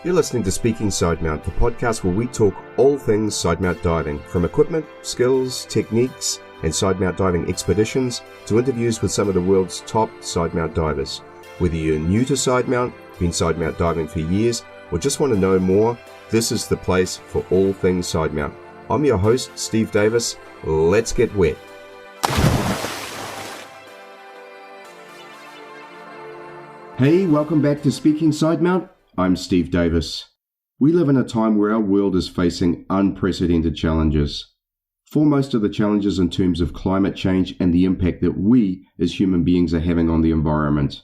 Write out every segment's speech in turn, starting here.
You're listening to Speaking Sidemount, the podcast where we talk all things sidemount diving, from equipment, skills, techniques, and sidemount diving expeditions to interviews with some of the world's top sidemount divers. Whether you're new to sidemount, been sidemount diving for years, or just want to know more, this is the place for all things sidemount. I'm your host, Steve Davis. Let's get wet. Hey, welcome back to Speaking Sidemount. I'm Steve Davis. We live in a time where our world is facing unprecedented challenges. Foremost are the challenges in terms of climate change and the impact that we as human beings are having on the environment.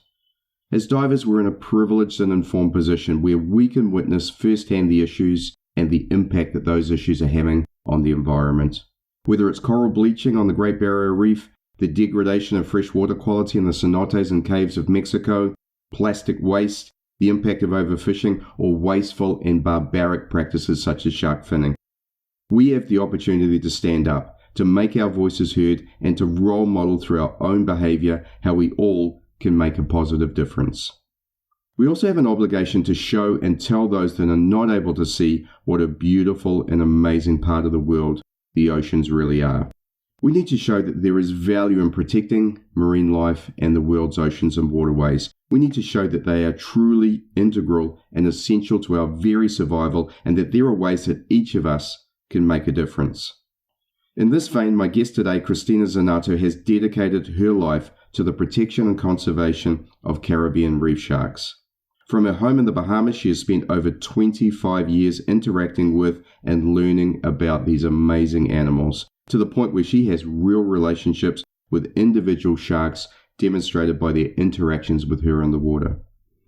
As divers, we're in a privileged and informed position where we can witness firsthand the issues and the impact that those issues are having on the environment. Whether it's coral bleaching on the Great Barrier Reef, the degradation of fresh water quality in the cenotes and caves of Mexico, plastic waste, the impact of overfishing, or wasteful and barbaric practices such as shark finning. We have the opportunity to stand up, to make our voices heard, and to role model through our own behaviour how we all can make a positive difference. We also have an obligation to show and tell those that are not able to see what a beautiful and amazing part of the world the oceans really are. We need to show that there is value in protecting marine life and the world's oceans and waterways. We need to show that they are truly integral and essential to our very survival, and that there are ways that each of us can make a difference. In this vein, my guest today, Cristina Zenato, has dedicated her life to the protection and conservation of Caribbean reef sharks. From her home in the Bahamas, she has spent over 25 years interacting with and learning about these amazing animals, to the point where she has real relationships with individual sharks demonstrated by their interactions with her in the water.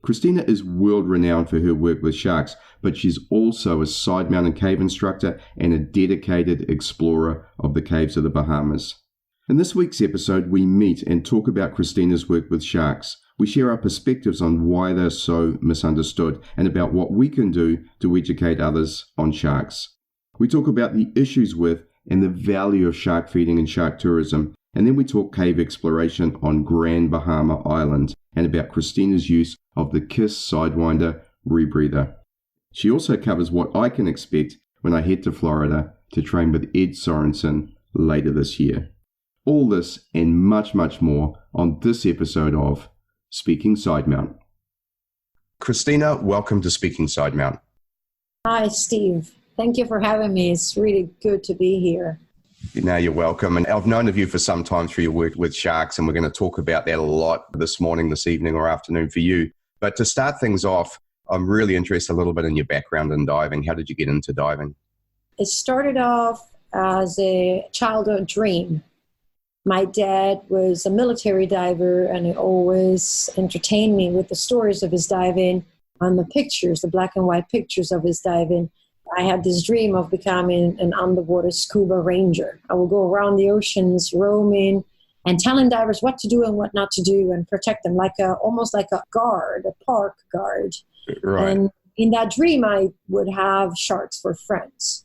Cristina is world-renowned for her work with sharks, but she's also a Sidemount and Cave Instructor and a dedicated explorer of the caves of the Bahamas. In this week's episode, we meet and talk about Cristina's work with sharks. We share our perspectives on why they're so misunderstood and about what we can do to educate others on sharks. We talk about the issues with and the value of shark feeding and shark tourism, and then we talk cave exploration on Grand Bahama Island and about Cristina's use of the KISS Sidewinder rebreather. She also covers what I can expect when I head to Florida to train with Edd Sorenson later this year. All this and much, much more on this episode of Speaking Sidemount. Cristina, welcome to Speaking Sidemount. Hi, Steve. Thank you for having me. It's really good to be here. Now you're welcome. And I've known of you for some time through your work with sharks, and we're going to talk about that a lot this morning, this evening, or afternoon for you. But to start things off, I'm really interested a little bit in your background in diving. How did you get into diving? It started off as a childhood dream. My dad was a military diver, and he always entertained me with the stories of his diving and the pictures, the black and white pictures of his diving. I had this dream of becoming an underwater scuba ranger. I would go around the oceans roaming and telling divers what to do and what not to do and protect them, almost like a guard, a park guard. Right. And in that dream, I would have sharks for friends.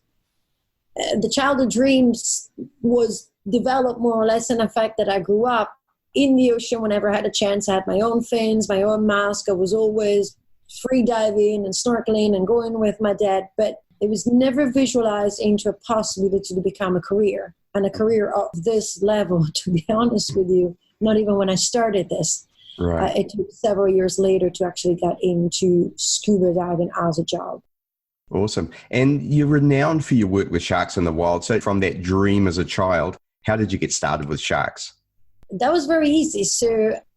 The childhood dreams was developed more or less in the fact that I grew up in the ocean whenever I had a chance. I had my own fins, my own mask. I was always free diving and snorkeling and going with my dad, but it was never visualized into a possibility to become a career, and a career of this level, to be honest with you, not even when I started this. Right. It took several years later to actually get into scuba diving as a job. Awesome. And you're renowned for your work with sharks in the wild. So from that dream as a child, how did you get started with sharks? That was very easy,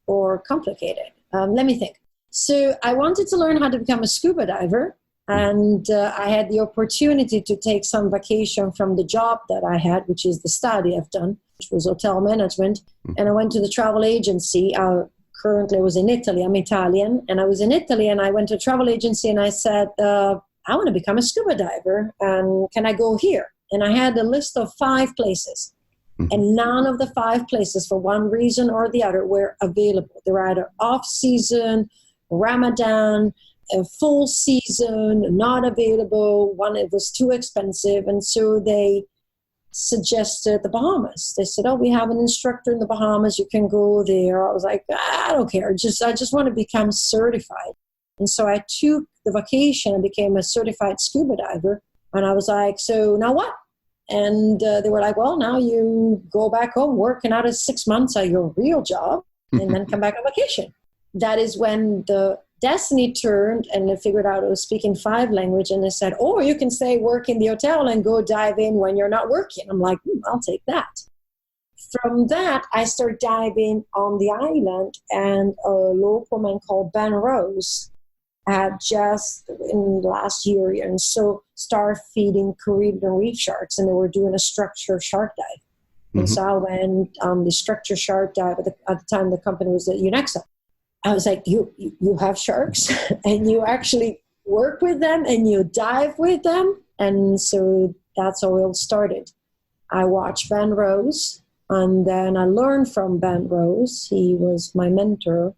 or complicated. Let me think. So I wanted to learn how to become a scuba diver. And I had the opportunity to take some vacation from the job that I had, which is the study I've done, which was hotel management. And I went to the travel agency. Currently, I was in Italy. I'm Italian. And I was in Italy, and I went to a travel agency, and I said, I want to become a scuba diver. And can I go here? And I had a list of 5 places. And none of the 5 places, for one reason or the other, were available. They were either off-season, Ramadan, a full season, not available. One, it was too expensive. And so they suggested the Bahamas. They said, we have an instructor in the Bahamas. You can go there. I was like, I don't care. I just want to become certified. And so I took the vacation and became a certified scuba diver. And I was like, so now what? And they were like, well, now you go back home, work another 6 months at your real job, and then come back on vacation. That is when the destiny turned, and they figured out I was speaking 5 languages, and they said, or you can stay work in the hotel and go dive in when you're not working. I'm like, I'll take that. From that, I started diving on the island, and a local man called Ben Rose had just in the last year and so started feeding Caribbean Reef Sharks, and they were doing a structured shark dive. And so I went on the structured shark dive. At the time, the company was at UNEXA. I was like, you have sharks and you actually work with them and you dive with them. And so that's how it all started. I watched Ben Rose, and then I learned from Ben Rose. He was my mentor.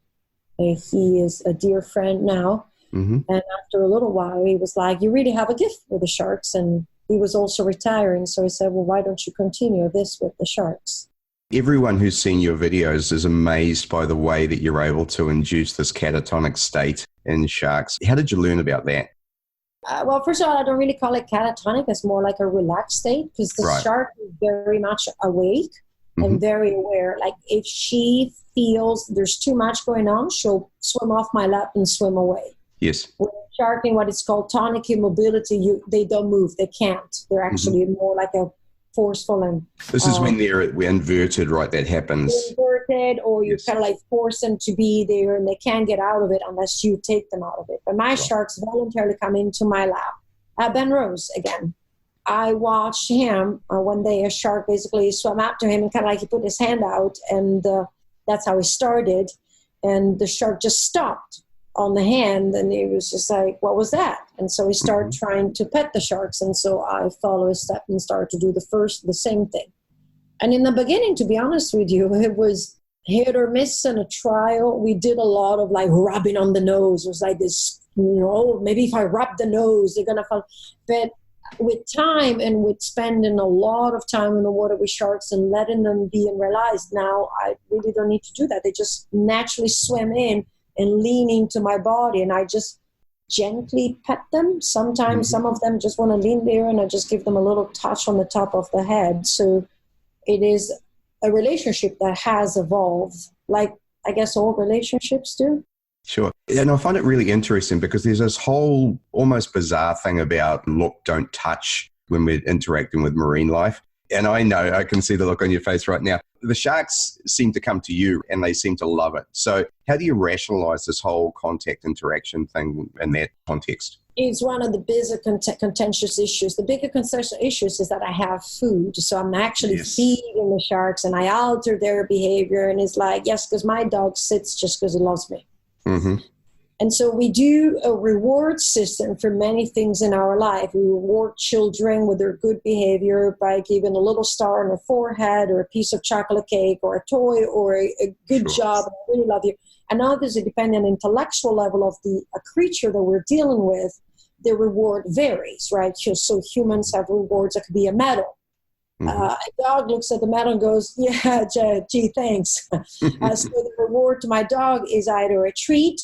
He is a dear friend now. And after a little while, he was like, you really have a gift with the sharks. And he was also retiring. So he said, well, why don't you continue this with the sharks? Everyone who's seen your videos is amazed by the way that you're able to induce this catatonic state in sharks. How did you learn about that? Well, first of all, I don't really call it catatonic. It's more like a relaxed state, because the shark is very much awake and very aware. Like if she feels there's too much going on, she'll swim off my lap and swim away. Yes. When shark in what is called tonic immobility, they don't move. They can't. They're actually more like a forceful and... This is when they're inverted, right? That happens. Inverted, or you kind of like force them to be there, and they can't get out of it unless you take them out of it. But my sharks voluntarily come into my lap. Ben Rose, again. I watched him one day. A shark basically swam up to him and kind of like he put his hand out, and that's how he started. And the shark just stopped on the hand, and he was just like, what was that? And so he started trying to pet the sharks, and so I followed his step and started to do the same thing. And in the beginning, to be honest with you, it was hit or miss and a trial. We did a lot of like rubbing on the nose. It was like this, maybe if I rub the nose, they're gonna fall. But with time and with spending a lot of time in the water with sharks and letting them be and realize now I really don't need to do that. They just naturally swim in and lean into my body, and I just gently pet them. Sometimes some of them just want to lean there, and I just give them a little touch on the top of the head. So it is a relationship that has evolved, like I guess all relationships do. Sure. And I find it really interesting because there's this whole almost bizarre thing about look, don't touch when we're interacting with marine life. And I know, I can see the look on your face right now. The sharks seem to come to you and they seem to love it. So how do you rationalize this whole contact interaction thing in that context? It's one of the bigger contentious issues. The bigger contentious issues is that I have food. So I'm actually feeding the sharks and I alter their behavior. And it's like, yes, because my dog sits just because he loves me. And so we do a reward system for many things in our life. We reward children with their good behavior by giving a little star on their forehead or a piece of chocolate cake or a toy or a good job. I really love you. And obviously, depending on the intellectual level of a creature that we're dealing with, the reward varies, right? So humans have rewards that could be a medal. A dog looks at the medal and goes, yeah, gee, thanks. So the reward to my dog is either a treat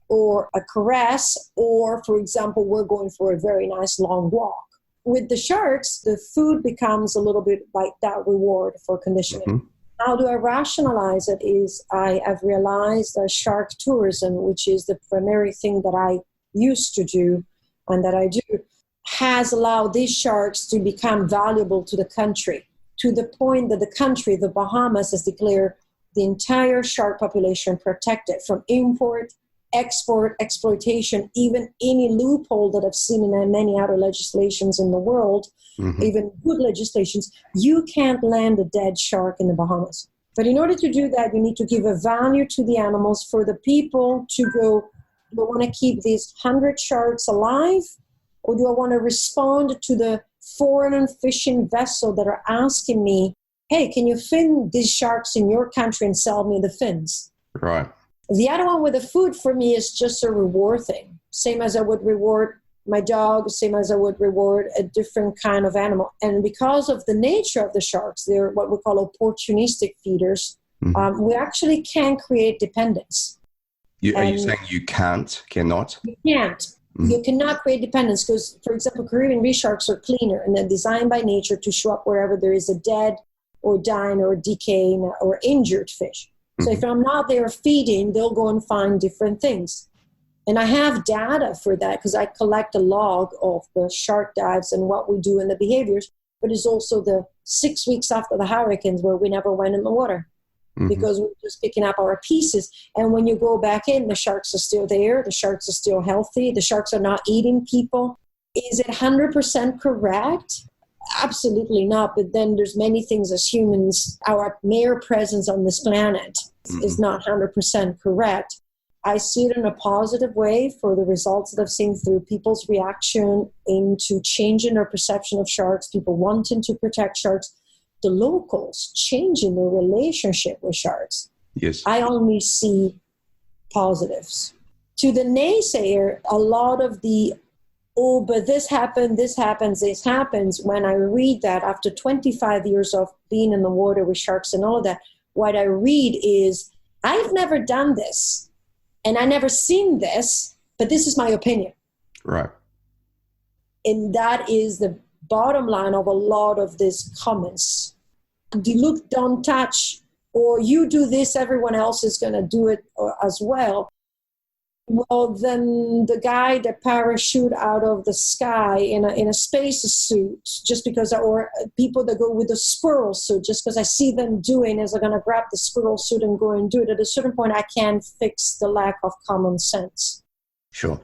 or a caress, or, for example, we're going for a very nice long walk. With the sharks, the food becomes a little bit like that reward for conditioning. How do I rationalize it is I have realized that shark tourism, which is the primary thing that I used to do and that I do, has allowed these sharks to become valuable to the country, to the point that the country, the Bahamas, has declared the entire shark population protected from import, export, exploitation, even any loophole that I've seen in many other legislations in the world, even good legislations. You can't land a dead shark in the Bahamas. But in order to do that, you need to give a value to the animals for the people to go, do I want to keep these 100 sharks alive? Or do I want to respond to the foreign fishing vessel that are asking me, hey, can you fin these sharks in your country and sell me the fins? Right. The other one with the food for me is just a reward thing. Same as I would reward my dog, same as I would reward a different kind of animal. And because of the nature of the sharks, they're what we call opportunistic feeders, we actually can create dependence. Are you saying you cannot? You can't. You cannot create dependence because, for example, Caribbean Reef Sharks are cleaner and they're designed by nature to show up wherever there is a dead or dying or decaying or injured fish. So if I'm not there feeding, they'll go and find different things. And I have data for that because I collect a log of the shark dives and what we do and the behaviors, but it's also the 6 weeks after the hurricanes where we never went in the water. Because we're just picking up our pieces. And when you go back in, the sharks are still there. The sharks are still healthy. The sharks are not eating people. Is it 100% correct? Absolutely not. But then there's many things as humans, our mere presence on this planet is not 100% correct. I see it in a positive way for the results that I've seen through people's reaction into changing their perception of sharks, people wanting to protect sharks, the locals changing their relationship with sharks. Yes. I only see positives. To the naysayer, a lot of the, oh, but this happened, this happens, this happens. When I read that after 25 years of being in the water with sharks and all of that, what I read is, I've never done this and I never seen this, but this is my opinion. Right. And that is the bottom line of a lot of these comments. Do look, don't touch, or you do this, everyone else is going to do it as well. Well, then the guy that parachute out of the sky in a space suit, just because, or people that go with a squirrel suit, just because I see them doing is I'm going to grab the squirrel suit and go and do it. At a certain point, I can't fix the lack of common sense. Sure.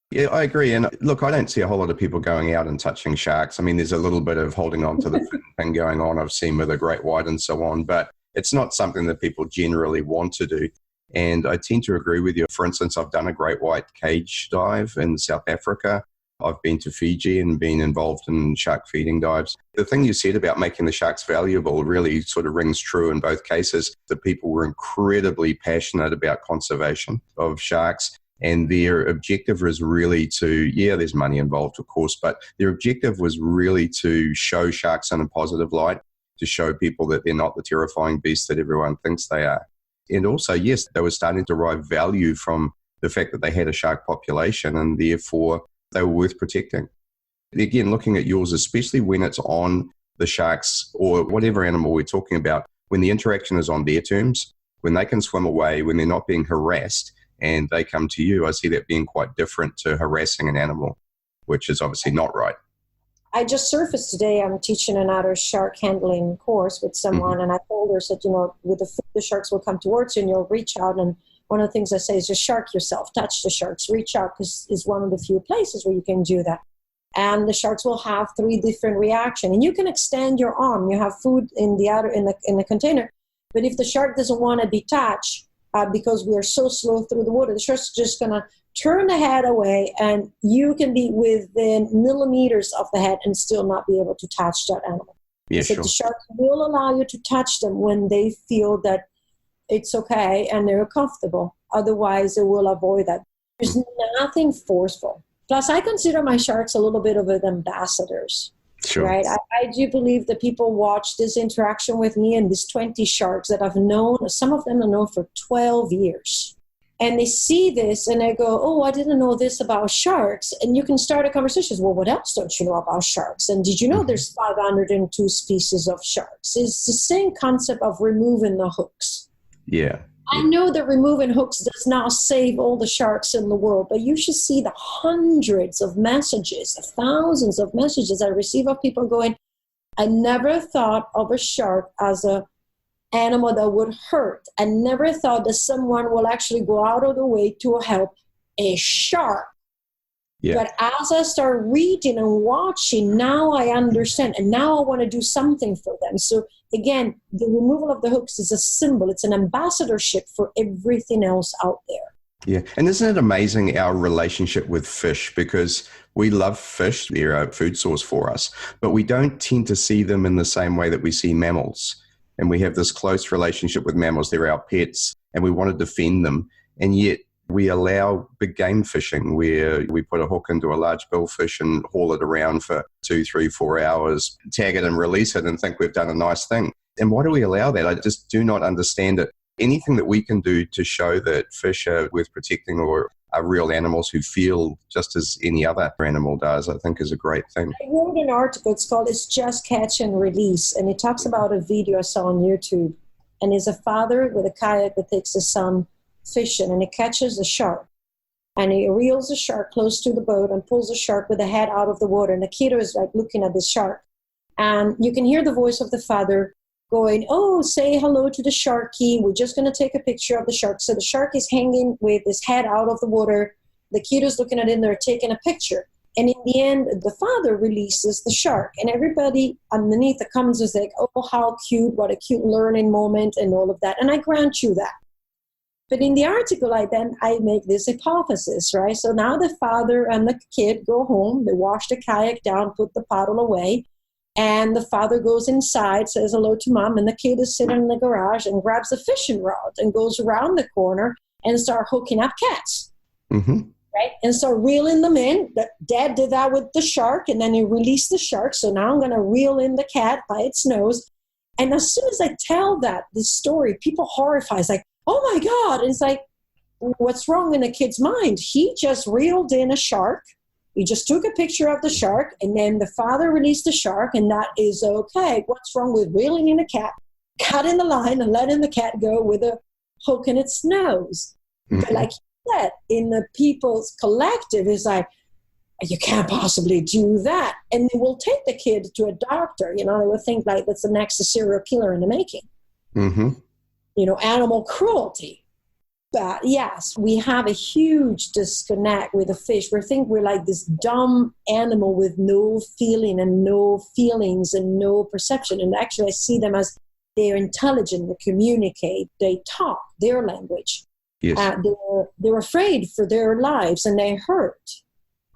Yeah, I agree. And look, I don't see a whole lot of people going out and touching sharks. I mean, there's a little bit of holding on to the fin thing going on. I've seen with a great white and so on, but it's not something that people generally want to do. And I tend to agree with you. For instance, I've done a great white cage dive in South Africa. I've been to Fiji and been involved in shark feeding dives. The thing you said about making the sharks valuable really sort of rings true in both cases. The people were incredibly passionate about conservation of sharks. And their objective was really to, there's money involved, of course, but their objective was really to show sharks in a positive light, to show people that they're not the terrifying beasts that everyone thinks they are. And also, yes, they were starting to derive value from the fact that they had a shark population and therefore they were worth protecting. Again, looking at yours, especially when it's on the sharks or whatever animal we're talking about, when the interaction is on their terms, when they can swim away, when they're not being harassed, and they come to you, I see that being quite different to harassing an animal, which is obviously not right. I just surfaced today. I'm teaching another shark handling course with someone, and I told her, said, with the sharks will come towards you and you'll reach out. And one of the things I say is just shark yourself, touch the sharks, reach out, because it's one of the few places where you can do that. And the sharks will have 3 different reactions. And you can extend your arm. You have food in the container. But if the shark doesn't want to be touched, because we are so slow through the water, the shark's just going to turn the head away, and you can be within millimeters of the head and still not be able to touch that animal. Yeah, so sure. The sharks will allow you to touch them when they feel that it's okay and they're comfortable. Otherwise, they will avoid that. There's nothing forceful. Plus, I consider my sharks a little bit of ambassadors. Sure. Right. I do believe that people watch this interaction with me and these 20 sharks that I've known. Some of them I've known for 12 years. And they see this and they go, oh, I didn't know this about sharks. And you can start a conversation. Well, what else don't you know about sharks? And did you know there's 502 species of sharks? It's the same concept of removing the hooks. Yeah. I know that removing hooks does not save all the sharks in the world, but you should see the hundreds of messages, the thousands of messages I receive of people going, I never thought of a shark as an animal that would hurt. I never thought that someone will actually go out of the way to help a shark. Yeah. But as I start reading and watching, now I understand, and now I want to do something for them. So again, the removal of the hooks is a symbol. It's an ambassadorship for everything else out there. Yeah. And isn't it amazing, our relationship with fish? Because we love fish. They're a food source for us. But we don't tend to see them in the same way that we see mammals. And we have this close relationship with mammals. They're our pets, and we want to defend them. And yet we allow big game fishing where we put a hook into a large billfish and haul it around for 2, 3, 4 hours, tag it and release it and think we've done a nice thing. And why do we allow that? I just do not understand it. anything that we can do to show that fish are worth protecting or are real animals who feel just as any other animal does, I think is a great thing. I wrote an article, it's called It's Just Catch and Release, and it talks about a video I saw on YouTube. And it's a father with a kayak that takes his son fishing, and he catches a shark. And he reels the shark close to the boat and pulls the shark with the head out of the water. And the kiddo is like looking at the shark. And you can hear the voice of the father going, oh, say hello to the sharky. We're just going to take a picture of the shark. So the shark is hanging with his head out of the water. The kiddo's looking at it and they're taking a picture. And in the end, the father releases the shark. And everybody underneath the comments is like, oh, how cute, what a cute learning moment and all of that. And I grant you that. But in the article, I make this hypothesis, right? So now the father and the kid go home. They wash the kayak down, put the paddle away. And the father goes inside, says hello to mom, and the kid is sitting in the garage and grabs a fishing rod and goes around the corner and start hooking up cats. Mm-hmm. Right? And so reeling them in. Dad did that with the shark, and then he released the shark. So now I'm going to reel in the cat by its nose. And as soon as I tell this story, people horrified. It's like, oh my God. And it's like, what's wrong in a kid's mind? He just reeled in a shark. He just took a picture of the shark, and then the father released the shark, and that is okay. What's wrong with reeling in a cat, cutting the line, and letting the cat go with a hook in its nose? Mm-hmm. But like you said, in the people's collective, is like, you can't possibly do that. And they will take the kid to a doctor. They will think like that's the next serial killer in the making. Mm-hmm. Animal cruelty. But yes, we have a huge disconnect with the fish. We think we're like this dumb animal with no feeling and no feelings and no perception. And actually, I see them as they're intelligent, they communicate, they talk their language. Yes. They're afraid for their lives and they hurt.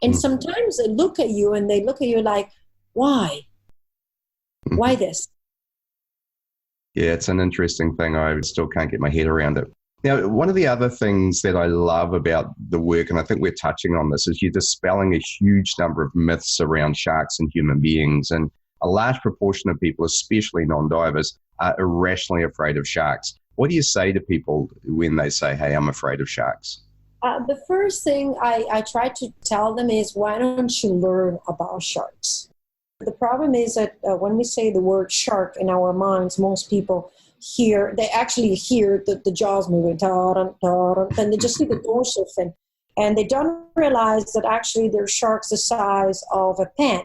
And sometimes they look at you and they look at you like, why? Why this? Yeah, it's an interesting thing. I still can't get my head around it. Now, one of the other things that I love about the work, and I think we're touching on this, is you're dispelling a huge number of myths around sharks and human beings. And a large proportion of people, especially non-divers, are irrationally afraid of sharks. What do you say to people when they say, hey, I'm afraid of sharks? The first thing I try to tell them is, why don't you learn about sharks? The problem is that when we say the word shark in our minds, most people they actually hear the jaws moving, and they just see the dorsal fin. And they don't realize that actually they're sharks the size of a pen,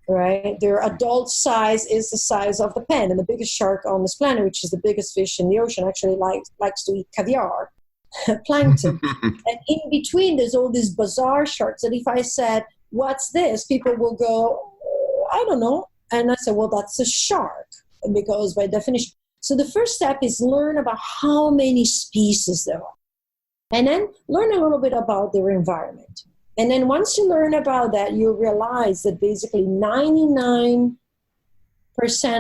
right? Their adult size is the size of the pen. And the biggest shark on this planet, which is the biggest fish in the ocean, actually likes to eat caviar, plankton. And in between, there's all these bizarre sharks that if I said, what's this? People will go, I don't know. And I said, well, that's a shark, because by definition. So the first step is learn about how many species there are. And then learn a little bit about their environment. And then once you learn about that, you'll realize that basically 99%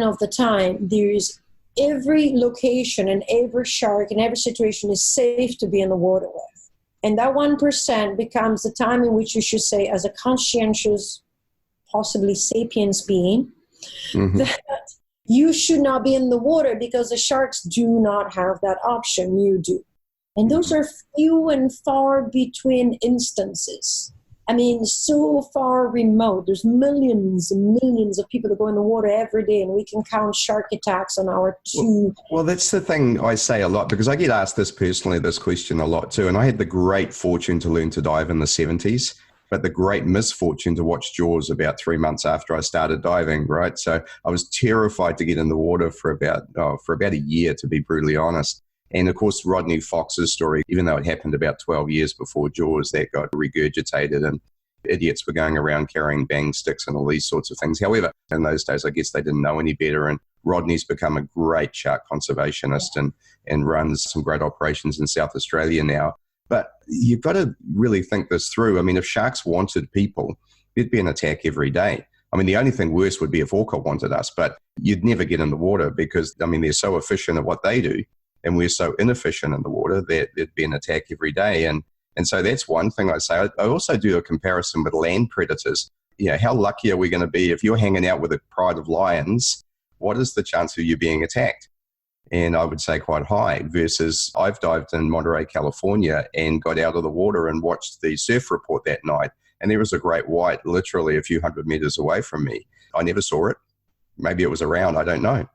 of the time, there's every location and every shark and every situation is safe to be in the water with. And that 1% becomes the time in which you should say, as a conscientious, possibly sapiens being, that you should not be in the water because the sharks do not have that option. You do. And those are few and far between instances. I mean, so far remote. There's millions and millions of people that go in the water every day, and we can count shark attacks on our two. Well, that's the thing I say a lot, because I get asked this question a lot too. And I had the great fortune to learn to dive in the 70s. But the great misfortune to watch Jaws about 3 months after I started diving, right? So I was terrified to get in the water for about a year, to be brutally honest. And of course, Rodney Fox's story, even though it happened about 12 years before Jaws, that got regurgitated and idiots were going around carrying bang sticks and all these sorts of things. However, in those days, I guess they didn't know any better. And Rodney's become a great shark conservationist and runs some great operations in South Australia now. But you've got to really think this through. I mean, if sharks wanted people, there'd be an attack every day. I mean, the only thing worse would be if orca wanted us, but you'd never get in the water because, I mean, they're so efficient at what they do, and we're so inefficient in the water that there'd be an attack every day. And so that's one thing I say. I also do a comparison with land predators. How lucky are we going to be if you're hanging out with a pride of lions? What is the chance of you being attacked? and I would say quite high, versus I've dived in Monterey, California, and got out of the water and watched the surf report that night, and there was a great white literally a few hundred meters away from me. I never saw it. Maybe it was around, I don't know.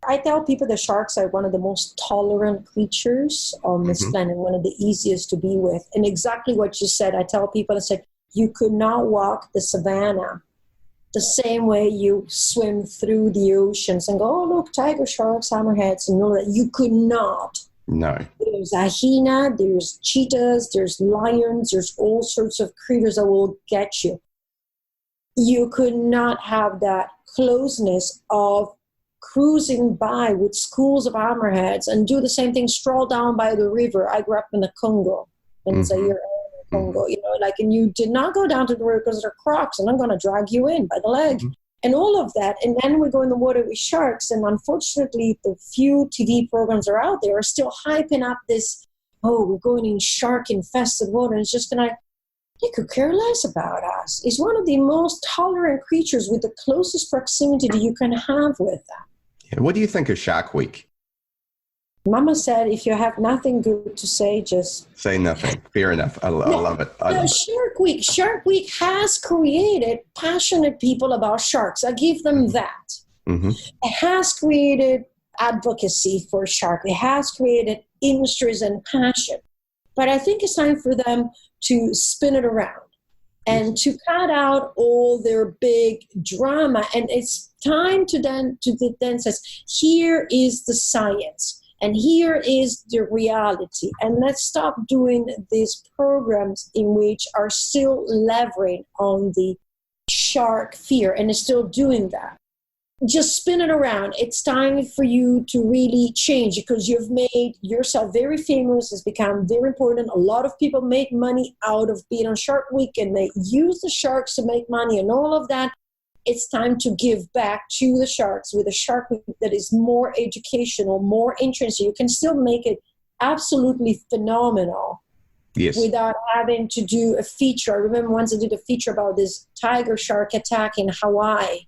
I tell people the sharks are one of the most tolerant creatures on this planet, one of the easiest to be with. And exactly what you said, I tell people, I said, you could not walk the savannah the same way you swim through the oceans and go, oh, look, tiger sharks, hammerheads, and all that. You could not. No. There's a hyena, there's cheetahs, there's lions, there's all sorts of creatures that will get you. You could not have that closeness of cruising by with schools of hammerheads and do the same thing, stroll down by the river. I grew up in the Congo, in Zaire, Congo, and you did not go down to the river because they're crocs and I'm going to drag you in by the leg and all of that. And then we go in the water with sharks. And unfortunately, the few TV programs are out there are still hyping up this, oh, we're going in shark infested water. And it's just going to, they could care less about us. It's one of the most tolerant creatures with the closest proximity that you can have with them. Yeah. What do you think of Shark Week? Mama said, if you have nothing good to say, just say nothing. Fair enough. I love it. Shark Week has created passionate people about sharks. I give them that. It has created advocacy for shark. It has created interest and passion. But I think it's time for them to spin it around and to cut out all their big drama. And it's time to then says, here is the science and here is the reality. And let's stop doing these programs in which are still leveraging on the shark fear and is still doing that. Just spin it around. It's time for you to really change because you've made yourself very famous. It's become very important. A lot of people make money out of being on Shark Week and they use the sharks to make money and all of that. It's time to give back to the sharks with a Shark Week that is more educational, more interesting. You can still make it absolutely phenomenal without having to do a feature. I remember once I did a feature about this tiger shark attack in Hawaii.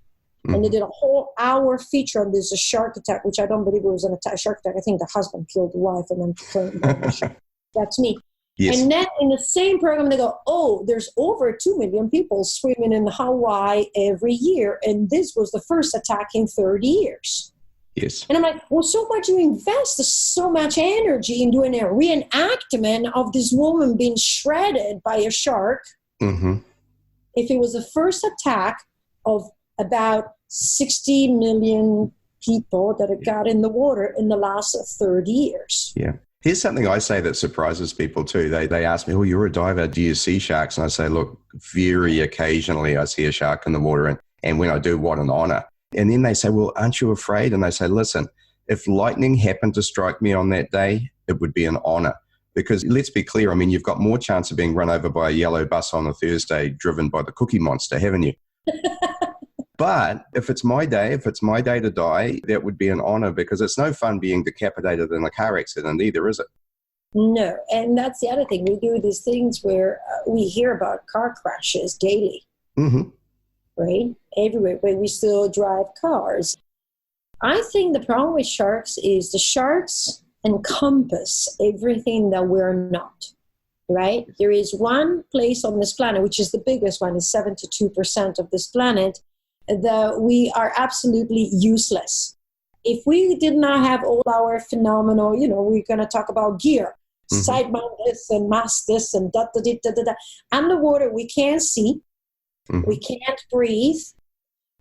And they did a whole hour feature on this shark attack, which I don't believe it was an shark attack. I think the husband killed the wife and then turned the shark. That's me. Yes. And then in the same program, they go, oh, there's over 2 million people swimming in Hawaii every year. And this was the first attack in 30 years. Yes. And I'm like, well, so much you invest so much energy in doing a reenactment of this woman being shredded by a shark. If it was the first attack of about 60 million people that have got in the water in the last 30 years. Yeah. Here's something I say that surprises people too. They ask me, oh, you're a diver. Do you see sharks? And I say, look, very occasionally I see a shark in the water. And when I do, what an honor. And then they say, well, aren't you afraid? And I say, listen, if lightning happened to strike me on that day, it would be an honor. Because let's be clear, I mean, you've got more chance of being run over by a yellow bus on a Thursday driven by the Cookie Monster, haven't you? But if it's my day to die, that would be an honor because it's no fun being decapitated in a car accident either, is it? No. And that's the other thing. We do these things where we hear about car crashes daily, right? Everywhere, but we still drive cars. I think the problem with sharks is the sharks encompass everything that we're not, right? There is one place on this planet, which is the biggest one, is 72% of this planet, that we are absolutely useless. If we did not have all our phenomenal, we're going to talk about gear, side mount this and mast this and da-da-da-da-da-da. Underwater, we can't see, we can't breathe,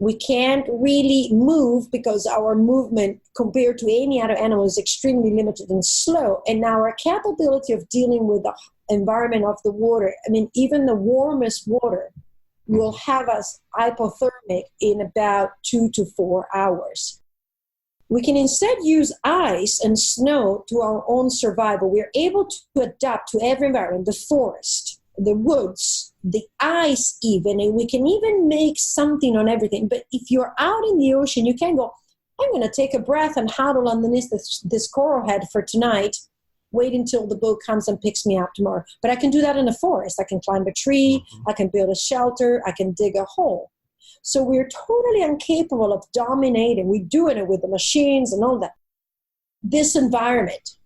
we can't really move because our movement compared to any other animal is extremely limited and slow. And our capability of dealing with the environment of the water, I mean, even the warmest water will have us hypothermic in about 2 to 4 hours. We can instead use ice and snow to our own survival. We are able to adapt to every environment, the forest, the woods, the ice even, and we can even make something on everything. But if you're out in the ocean, you can't go, I'm going to take a breath and huddle underneath this coral head for tonight. Wait until the boat comes and picks me up tomorrow. But I can do that in the forest. I can climb a tree. I can build a shelter. I can dig a hole. So we're totally incapable of dominating. We're doing it with the machines and all that. this environment.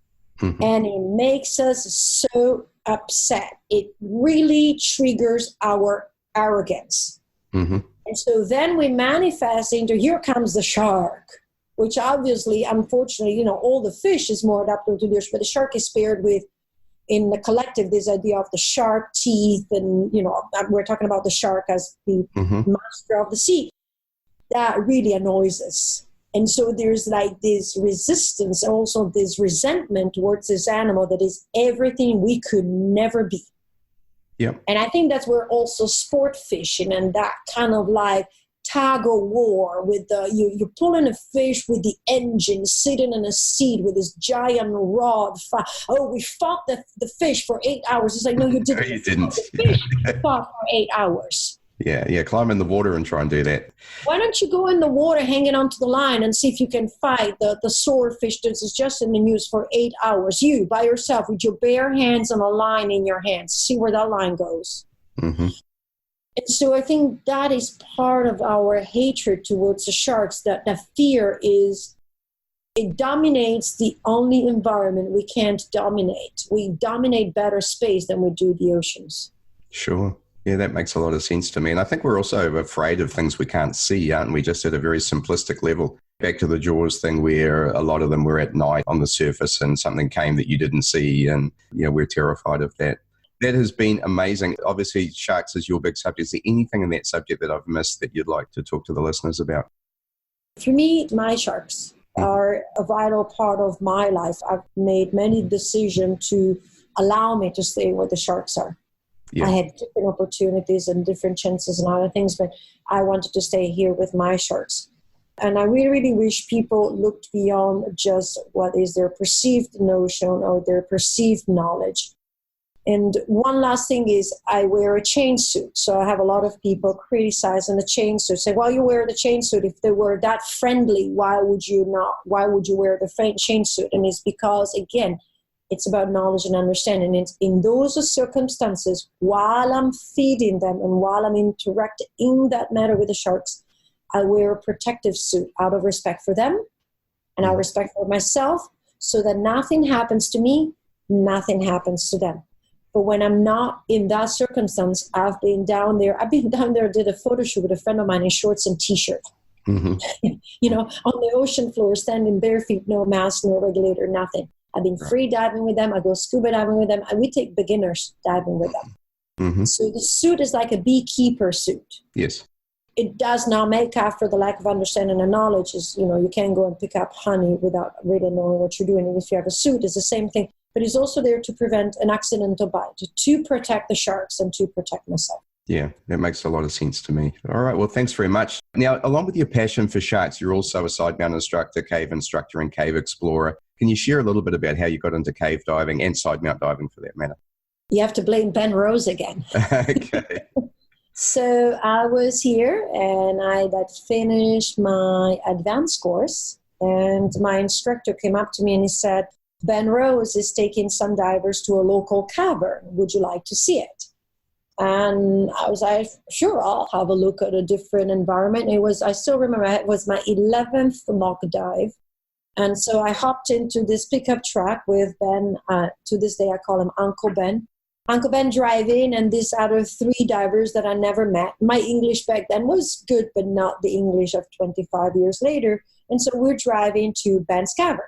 Mm-hmm. And it makes us so upset. It really triggers our arrogance. Mm-hmm. And so then we manifest into, here comes the shark, which obviously, unfortunately, all the fish is more adaptable to the ocean, but the shark is paired with, in the collective, this idea of the shark teeth, and, we're talking about the shark as the master of the sea. That really annoys us. And so there's like this resistance, also this resentment towards this animal that is everything we could never be. Yep. And I think that's where also sport fishing and that kind of like tug of war with you're pulling a fish with the engine sitting in a seat with this giant rod. We fought the fish for 8 hours. It's like, no, you didn't. No, you didn't. The fish fought for 8 hours. Yeah, climb in the water and try and do that. Why don't you go in the water hanging onto the line and see if you can fight the swordfish that is just in the news for 8 hours? You, by yourself, with your bare hands and a line in your hands. See where that line goes. Mm-hmm. And so I think that is part of our hatred towards the sharks, that the fear is, it dominates the only environment we can't dominate. We dominate better space than we do the oceans. Sure. Yeah, that makes a lot of sense to me. And I think we're also afraid of things we can't see, aren't we? Just at a very simplistic level. Back to the Jaws thing where a lot of them were at night on the surface and something came that you didn't see, and we're terrified of that. That has been amazing. Obviously, sharks is your big subject. Is there anything in that subject that I've missed that you'd like to talk to the listeners about? For me, my sharks are a vital part of my life. I've made many decisions to allow me to stay where the sharks are. Yeah. I had different opportunities and different chances and other things, but I wanted to stay here with my sharks. And I really, really wish people looked beyond just what is their perceived notion or their perceived knowledge. And one last thing is I wear a chain suit. So I have a lot of people criticizing the chain suit, say, well, you wear the chain suit. If they were that friendly, why would you wear the chain suit? And it's because, again, it's about knowledge and understanding. It's in those circumstances, while I'm feeding them and while I'm interacting in that matter with the sharks, I wear a protective suit out of respect for them and out of respect for myself, so that nothing happens to me, nothing happens to them. But when I'm not in that circumstance, I've been down there, did a photo shoot with a friend of mine in shorts and t-shirt. Mm-hmm. On the ocean floor, standing bare feet, no mask, no regulator, nothing. I've been free diving with them. I go scuba diving with them. And we take beginners diving with them. Mm-hmm. So the suit is like a beekeeper suit. Yes. It does not make up for the lack of understanding and knowledge. You can't go and pick up honey without really knowing what you're doing. And if you have a suit, it's the same thing. But it's also there to prevent an accidental bite, to protect the sharks and to protect myself. Yeah, that makes a lot of sense to me. All right, well, thanks very much. Now, along with your passion for sharks, you're also a Sidemount instructor, cave instructor, and cave explorer. Can you share a little bit about how you got into cave diving and sidemount diving for that matter? You have to blame Ben Rose again. Okay. So I was here and I had finished my advanced course, and my instructor came up to me and he said, Ben Rose is taking some divers to a local cavern. Would you like to see it? And I was like, sure, I'll have a look at a different environment. I still remember, it was my 11th mock dive. And so I hopped into this pickup truck with Ben. To this day, I call him Uncle Ben. Uncle Ben driving, and this other 3 divers that I never met. My English back then was good, but not the English of 25 years later. And so we're driving to Ben's cavern,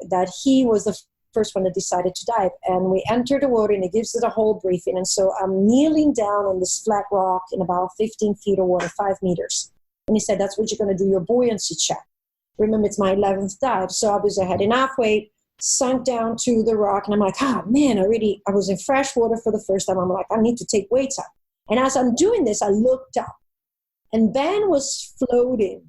that he was the first one that decided to dive. And we enter the water, and he gives it a whole briefing. And so I'm kneeling down on this flat rock in about 15 feet of water, 5 meters. And he said, that's what you're going to do your buoyancy check. Remember, it's my 11th dive. So obviously I had enough weight, sunk down to the rock. And I'm like, man, I was in fresh water for the first time. I'm like, I need to take weights up. And as I'm doing this, I looked up. And Ben was floating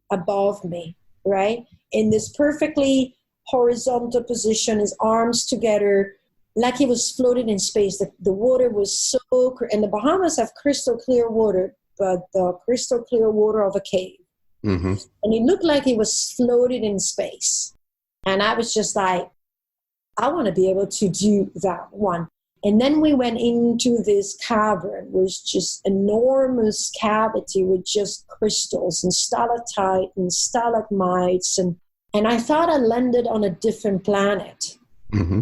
above me, right? In this perfectly horizontal position, his arms together, like he was floating in space. The water was so, and the Bahamas have crystal clear water, but the crystal clear water of a cave. Mm-hmm. And it looked like he was floating in space. And I was just like, I want to be able to do that one. And then we went into this cavern, which was just enormous cavity with just crystals and stalactite and stalagmites and And I thought I landed on a different planet. Mm-hmm.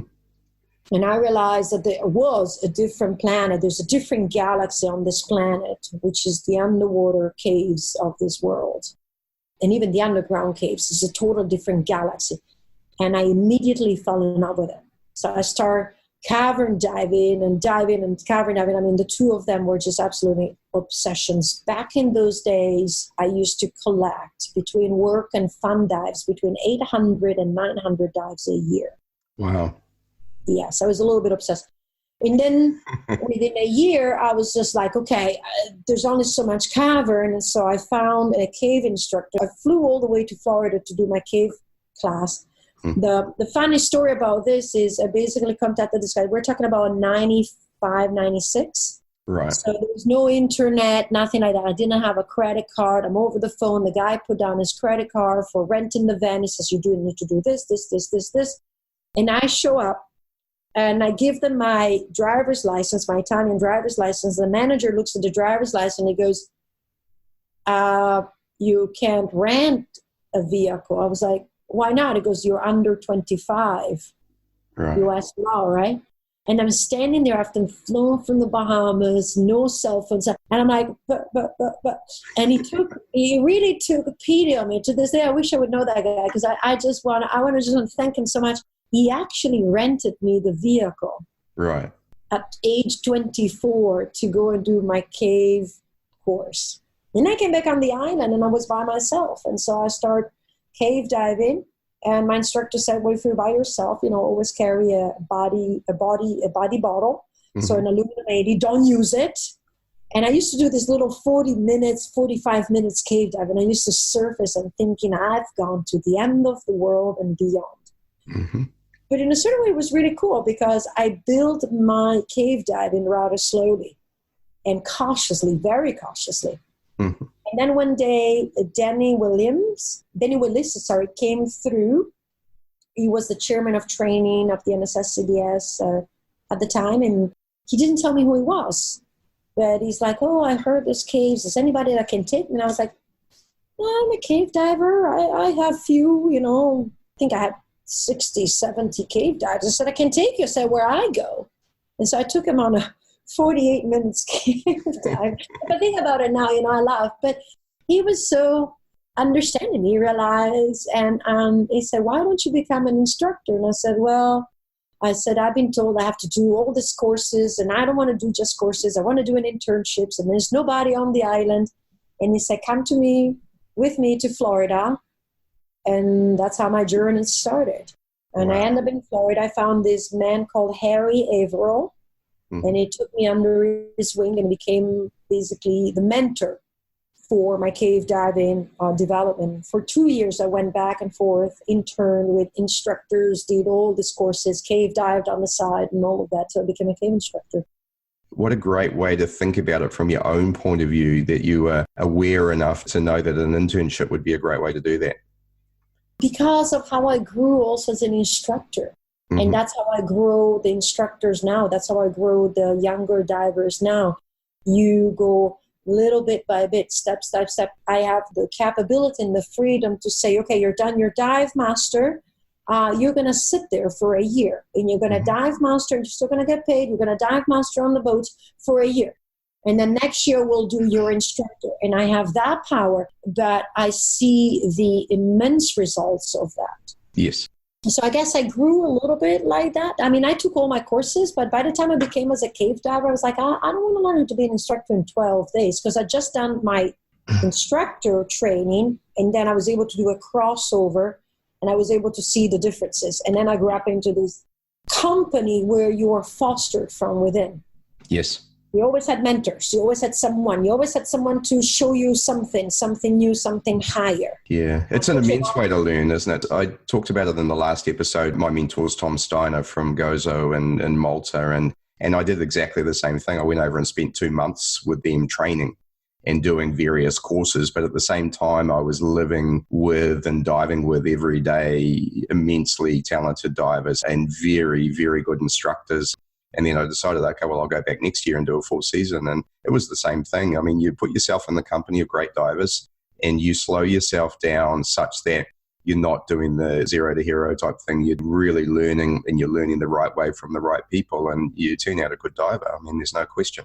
And I realized that there was a different planet. There's a different galaxy on this planet, which is the underwater caves of this world. And even the underground caves is a total different galaxy. And I immediately fell in love with it. So I started cavern diving and cavern diving. I mean, the two of them were just absolutely obsessions. Back in those days, I used to collect between work and fun dives, between 800 and 900 dives a year. Wow. Yes, I was a little bit obsessed. And then within a year, I was just like, okay, there's only so much cavern. And so I found a cave instructor. I flew all the way to Florida to do my cave class. The funny story about this is I basically contacted this guy. We're talking about 95, 96. Right. So there was no internet, nothing like that. I didn't have a credit card. I'm over the phone. The guy put down his credit card for renting the van. He says, you do need to do this. And I show up and I give them my driver's license, my Italian driver's license. The manager looks at the driver's license and he goes, you can't rent a vehicle. I was like, why not? He goes, you're under 25, right. US law, right? And I'm standing there after flown from the Bahamas, no cell phones. And I'm like, but. And he really took a pity on me. To this day, I wish I would know that guy because I want to just thank him so much. He actually rented me the vehicle. Right. At age 24 to go and do my cave course. Then I came back on the island and I was by myself. And so I started cave diving, and my instructor said, well, if you're by yourself, always carry a body bottle. Mm-hmm. So an aluminum 80, don't use it. And I used to do this little 45 minutes cave dive, and I used to surface and thinking I've gone to the end of the world and beyond. Mm-hmm. But in a certain way, it was really cool because I built my cave diving rather slowly and cautiously, very cautiously. Mm-hmm. And then one day, Denny Willis, came through. He was the chairman of training of the NSS-CDS at the time, and he didn't tell me who he was. But he's like, oh, I heard there's caves. Is anybody that can take me? And I was like, I'm a cave diver. I have few, I think I had 60, 70 cave dives. I said, I can take you. I said, where I go. And so I took him on a 48 minutes cave dive. If I think about it now, I laugh. But he was so understanding. He realized, and he said, why don't you become an instructor? And I said, I've been told I have to do all these courses, and I don't want to do just courses. I want to do an internships, and there's nobody on the island. And he said, come with me to Florida. And that's how my journey started. And wow. I ended up in Florida. I found this man called Harry Averill, and he took me under his wing and became basically the mentor for my cave diving development. For 2 years, I went back and forth, interned with instructors, did all these courses, cave dived on the side and all of that. So I became a cave instructor. What a great way to think about it from your own point of view, that you were aware enough to know that an internship would be a great way to do that. Because of how I grew also as an instructor. Mm-hmm. And that's how I grow the instructors now. That's how I grow the younger divers now. You go little bit by bit, step. I have the capability and the freedom to say, okay, you're done your dive master. You're going to sit there for a year. And you're going to dive master, and you're still going to get paid. You're going to dive master on the boat for a year. And then next year we'll do your instructor. And I have that power, but I see the immense results of that. Yes. So I guess I grew a little bit like that. I mean, I took all my courses, but by the time I became as a cave diver, I was like, I don't want to learn to be an instructor in 12 days because I just done my instructor training, and then I was able to do a crossover, and I was able to see the differences. And then I grew up into this company where you are fostered from within. Yes. You always had mentors. You always had someone. You always had someone to show you something new, something higher. Yeah, it's an immense way to learn, isn't it? I talked about it in the last episode. My mentor is Tom Steiner from Gozo in Malta, and I did exactly the same thing. I went over and spent 2 months with them training and doing various courses, but at the same time, I was living with and diving with every day immensely talented divers and very, very good instructors. And then I decided, okay, well, I'll go back next year and do a full season. And it was the same thing. I mean, you put yourself in the company of great divers and you slow yourself down such that you're not doing the zero to hero type thing. You're really learning, and you're learning the right way from the right people, and you turn out a good diver. I mean, there's no question.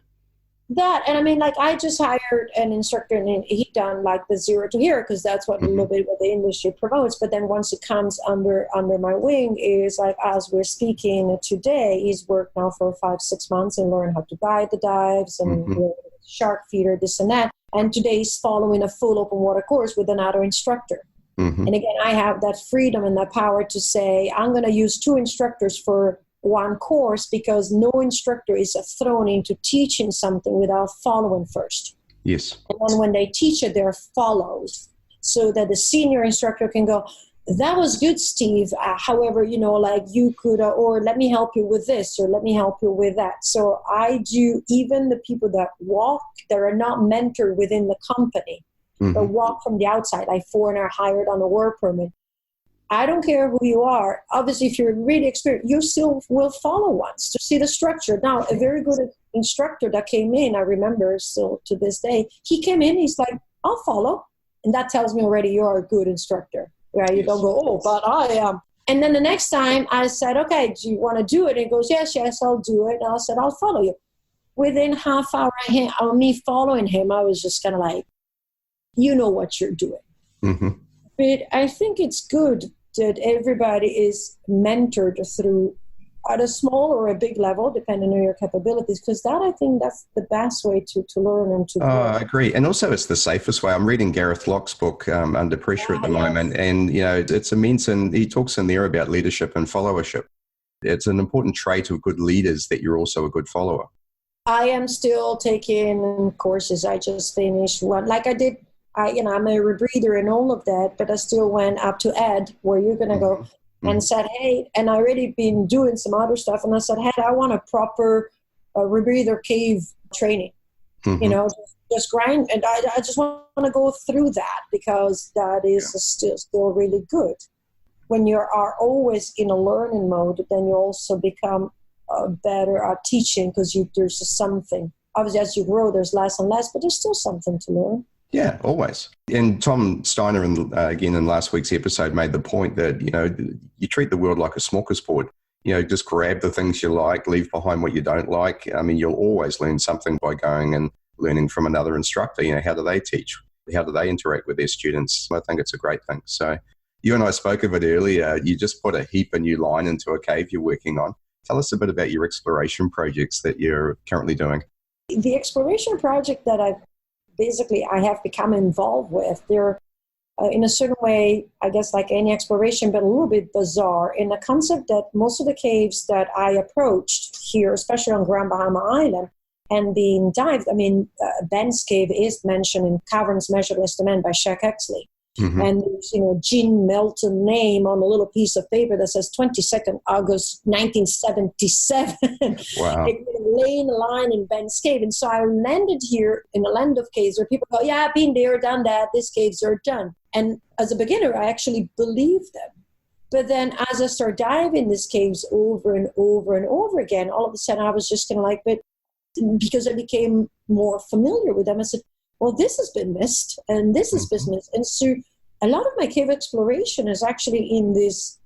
That, and I mean, like, I just hired an instructor, and he done like the zero to hero, because that's what a little bit what the industry promotes. But then once it comes under my wing, is like, as we're speaking today, he's worked now for 5-6 months and learned how to guide the dives and shark feeder, this and that. And today he's following a full open water course with another instructor. And again, I have that freedom and that power to say, I'm going to use 2 instructors for one course, because no instructor is thrown into teaching something without following first. Yes. And then when they teach it, they're followed, so that the senior instructor can go, that was good, Steve. However, you know, like, you could, or let me help you with this, or let me help you with that. So I do, even the people that walk, that are not mentored within the company, but walk from the outside, like foreigner hired on a work permit. I don't care who you are. Obviously, if you're really experienced, you still will follow once to see the structure. Now, a very good instructor that came in, I remember still to this day, he came in, he's like, I'll follow. And that tells me already you're a good instructor. Right? You don't go, oh, but I am. And then the next time I said, okay, do you want to do it? And he goes, yes, I'll do it. And I said, I'll follow you. Within half hour of me following him, I was just kind of like, you know what you're doing. But I think it's good that everybody is mentored through, at a small or a big level, depending on your capabilities, because that, I think that's the best way to learn and to grow. I agree. And also it's the safest way. I'm reading Gareth Locke's book, Under Pressure, at the moment. And, you know, it's immense. And he talks in there about leadership and followership. It's an important trait of good leaders that you're also a good follower. I am still taking courses. I just finished one. Like I did, I'm a rebreather and all of that, but I still went up to Edd, where you're going to go, and said, hey, and I already been doing some other stuff. And I said, hey, I want a proper rebreather cave training, you know, just grind. And I just want to go through that, because that is still really good. When you are always in a learning mode, then you also become better at teaching, because there's just something. Obviously, as you grow, there's less and less, but there's still something to learn. Yeah, always. And Tom Steiner, again in last week's episode, made the point that, you know, you treat the world like a smorgasbord. You know, just grab the things you like, leave behind what you don't like. I mean, you'll always learn something by going and learning from another instructor. You know, how do they teach? How do they interact with their students? I think it's a great thing. So you and I spoke of it earlier. You just put a heap of new line into a cave you're working on. Tell us a bit about your exploration projects that you're currently doing. The exploration project that I have become involved with, they're in a certain way, I guess, like any exploration, but a little bit bizarre in the concept that most of the caves that I approached here, especially on Grand Bahama Island, and being dived, I mean, Ben's Cave is mentioned in Caverns Measured Estimate by Shaq Exley. And there's, you know, Gene Melton name on a little piece of paper that says 22nd August 1977. Wow. Laying a line in Ben's Cave. And so I landed here in a land of caves where people go, yeah, I've been there, done that, these caves are done. And as a beginner, I actually believed them. But then as I started diving these caves over and over and over again, all of a sudden I was just kind of like, but because I became more familiar with them, I said, well, this has been missed, and this has been missed. And so a lot of my cave exploration is actually in these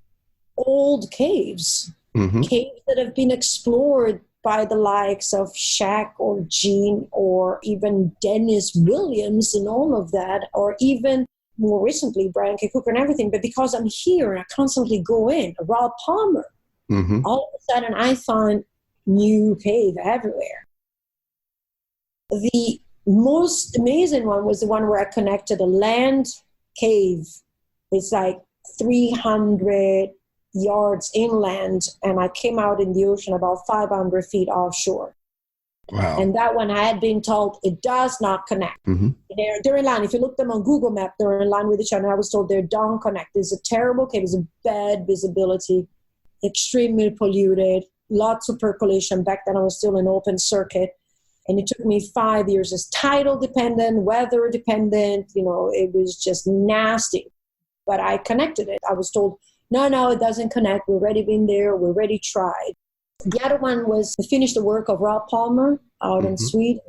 old caves, caves that have been explored by the likes of Shaq or Gene or even Dennis Williams and all of that, or even more recently, Brian K. Cooker and everything. But because I'm here and I constantly go in, Rob Palmer, all of a sudden I find new cave everywhere. The most amazing one was the one where I connected a land cave. It's like 300 yards inland, and I came out in the ocean about 500 feet offshore. Wow. And that one I had been told it does not connect. They're in line. If you look them on Google Map, they're in line with each other. I was told they don't connect. It's a terrible cave. It's a bad visibility, extremely polluted, lots of percolation. Back then I was still in open circuit. And it took me 5 years. It's tidal dependent, weather dependent. You know, it was just nasty. But I connected it. I was told, no, it doesn't connect. We've already been there. We already tried. The other one was to finish the work of Rob Palmer out in Sweden.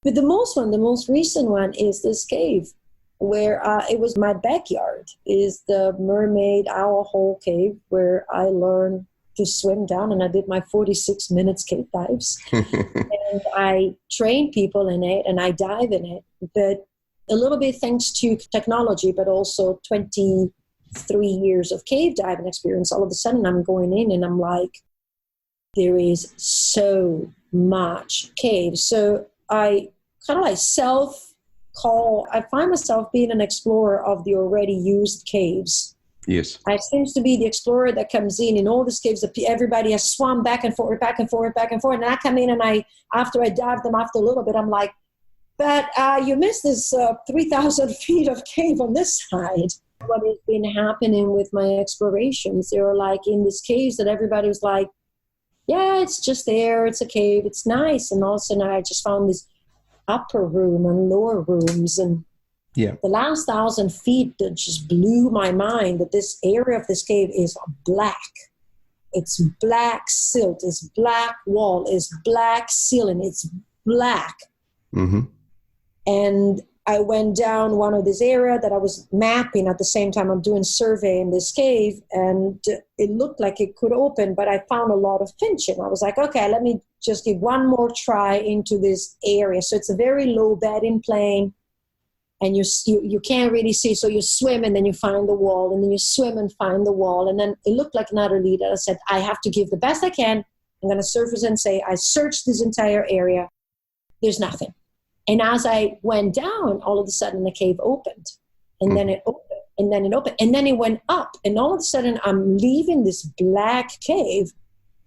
But the most recent one is this cave. where it was my backyard, is the Mermaid Owl Hole Cave, where I learned to swim down, and I did my 46 minutes cave dives. And I train people in it, and I dive in it. But a little bit thanks to technology, but also 23 years of cave diving experience, all of a sudden I'm going in and I'm like, there is so much cave. So I kind of like I find myself being an explorer of the already used caves. Yes. I seem to be the explorer that comes in all these caves that everybody has swum back and forth, back and forth, back and forth. And I come in and after I dive them after a little bit, I'm like, but you missed this 3,000 feet of cave on this side. What has been happening with my explorations, they were like in these caves that everybody was like, yeah, it's just there, it's a cave, it's nice. And all of a sudden I just found this upper room and lower rooms, and the last 1,000 feet that just blew my mind, that this area of this cave is black. It's black silt, it's black wall, it's black ceiling, it's black. Mm-hmm. And I went down one of this area that I was mapping at the same time I'm doing survey in this cave, and it looked like it could open, but I found a lot of pinching. I was like, okay, let me just give one more try into this area. So it's a very low bedding plane, and you can't really see. So you swim and then you find the wall, and then you swim and find the wall. And then it looked like another lead. I said, I have to give the best I can. I'm going to surface and say, I searched this entire area. There's nothing. And as I went down, all of a sudden the cave opened, and then it opened, and then it opened, and then it went up. And all of a sudden I'm leaving this black cave,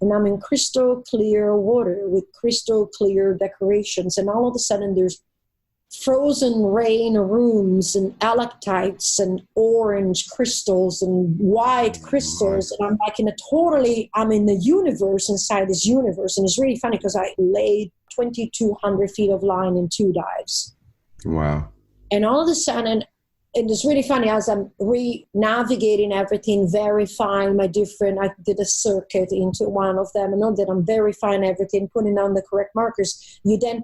and I'm in crystal clear water with crystal clear decorations. And all of a sudden there's frozen rain rooms and stalactites and orange crystals and white crystals. And I'm like I'm in the universe inside this universe. And it's really funny because I laid 2,200 feet of line in 2 dives. Wow. And all of a sudden, and it's really funny, as I'm re-navigating everything, verifying I did a circuit into one of them, and know that I'm verifying everything, putting on the correct markers. You then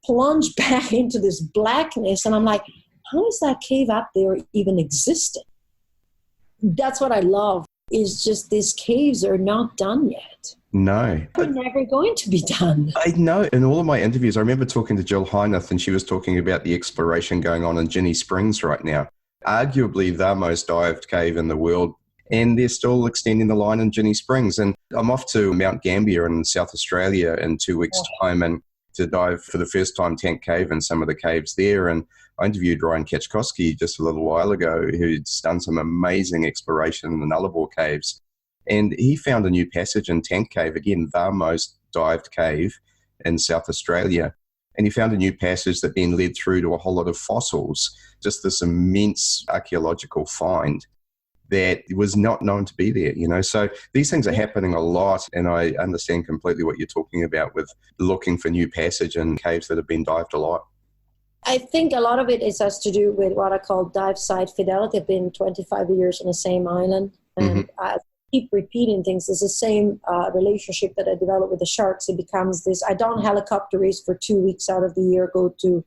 plunge back into this blackness, and I'm like, how is that cave up there even existing? That's what I love, is just these caves are not done yet. No. They're never going to be done. I know. In all of my interviews, I remember talking to Jill Hyneth, and she was talking about the exploration going on in Ginny Springs right now. Arguably the most dived cave in the world, and they're still extending the line in Ginny Springs. And I'm off to Mount Gambier in South Australia in 2 weeks' time, and to dive for the first time Tank Cave and some of the caves there. And I interviewed Ryan Kachkowski just a little while ago, who's done some amazing exploration in the Nullarbor caves. And he found a new passage in Tank Cave, again, the most dived cave in South Australia. And he found a new passage that then led through to a whole lot of fossils, just this immense archaeological find that was not known to be there, you know. So these things are happening a lot, and I understand completely what you're talking about with looking for new passage in caves that have been dived a lot. I think a lot of it has to do with what I call dive site fidelity. I've been 25 years on the same island, and I keep repeating things. It's the same relationship that I developed with the sharks. It becomes this, I don't helicopter race for 2 weeks out of the year, go to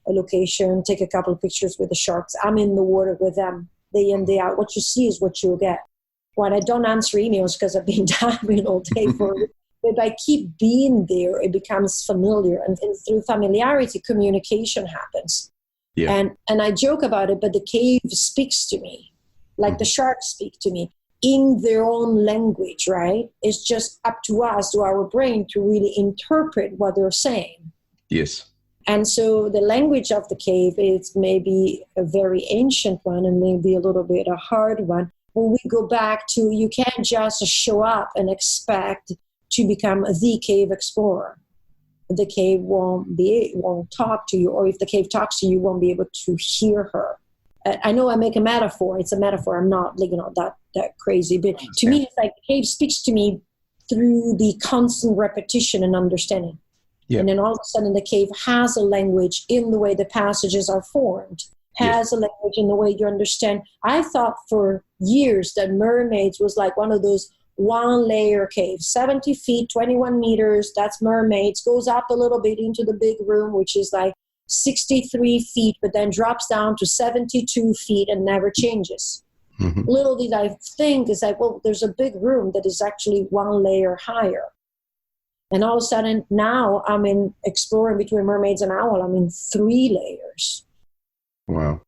a location, take a couple of pictures with the sharks. I'm in the water with them day in, day out. What you see is what you'll get. When I don't answer emails because I've been diving all day for it, but I keep being there, it becomes familiar. And through familiarity, communication happens. Yeah. And I joke about it, but the cave speaks to me, like the sharks speak to me in their own language, right? It's just up to us, to our brain, to really interpret what they're saying. Yes. And so the language of the cave is maybe a very ancient one and maybe a little bit a hard one. When we go back to, you can't just show up and expect to become the cave explorer. The cave won't talk to you, or if the cave talks to you, you won't be able to hear her. I know I make a metaphor. It's a metaphor. I'm not that crazy. But to me, it's like the cave speaks to me through the constant repetition and understanding. Yeah. And then all of a sudden the cave has a language in the way the passages are formed, has a language in the way you understand. I thought for years that mermaids was like one of those one-layer caves, 70 feet, 21 meters, that's mermaids, goes up a little bit into the big room, which is like 63 feet, but then drops down to 72 feet and never changes. Mm-hmm. Little did I think, is like, well, there's a big room that is actually one layer higher. And all of a sudden, now I'm in exploring between mermaids and owl. I'm in 3 layers. Wow.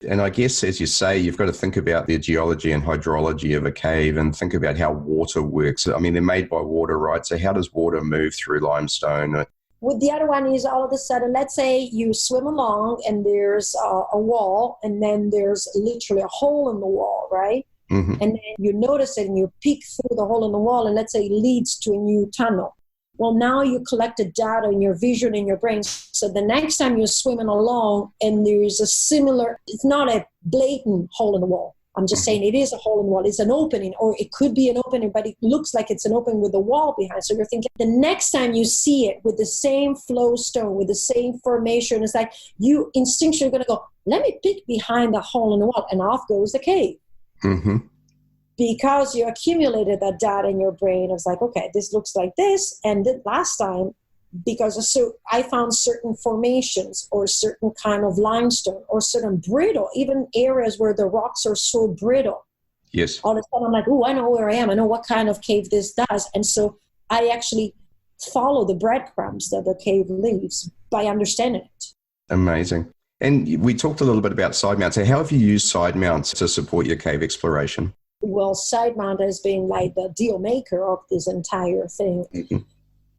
And I guess, as you say, you've got to think about the geology and hydrology of a cave and think about how water works. I mean, they're made by water, right? So how does water move through limestone? With the other one is all of a sudden, let's say you swim along and there's a wall, and then there's literally a hole in the wall, right? Mm-hmm. And then you notice it and you peek through the hole in the wall, and let's say it leads to a new tunnel. Well, now you collected data in your vision in your brain. So the next time you're swimming along and there's a similar, it's not a blatant hole in the wall. I'm just saying it is a hole in the wall. It's an opening, or it could be an opening, but it looks like it's an opening with a wall behind. So you're thinking the next time you see it with the same flow stone, with the same formation, it's like you instinctually going to go, let me peek behind the hole in the wall, and off goes the cave. Mm-hmm. Because you accumulated that data in your brain. It's like, okay, this looks like this. And the last time, because I found certain formations or certain kind of limestone or certain brittle, even areas where the rocks are so brittle. Yes. All of a sudden I'm like, oh, I know where I am. I know what kind of cave this does. And so I actually follow the breadcrumbs that the cave leaves by understanding it. Amazing. And we talked a little bit about side mounts. So how have you used side mounts to support your cave exploration? Well, Sidemount has been like the deal maker of this entire thing. Mm-hmm.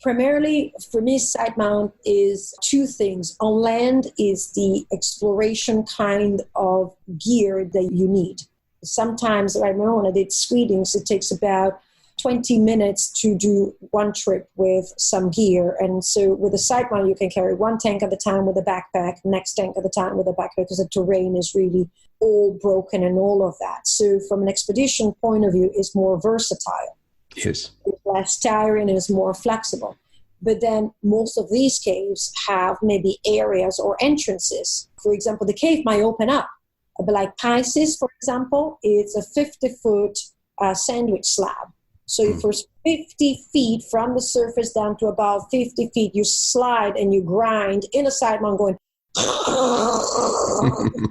Primarily, for me, Sidemount is 2 things. On land is the exploration kind of gear that you need. Sometimes, I remember when I did Sweetings, it takes about 20 minutes to do one trip with some gear. And so with a Sidemount, you can carry 1 tank at a time with a backpack, next tank at a time with a backpack, because the terrain is really all broken and all of that. So from an expedition point of view, it's more versatile. Yes. It's less tiring and it's more flexible. But then most of these caves have maybe areas or entrances. For example, the cave might open up. But like Pisces, for example, it's a 50-foot sandwich slab. So for 50 feet from the surface down to about 50 feet, you slide and you grind in a Sidemount going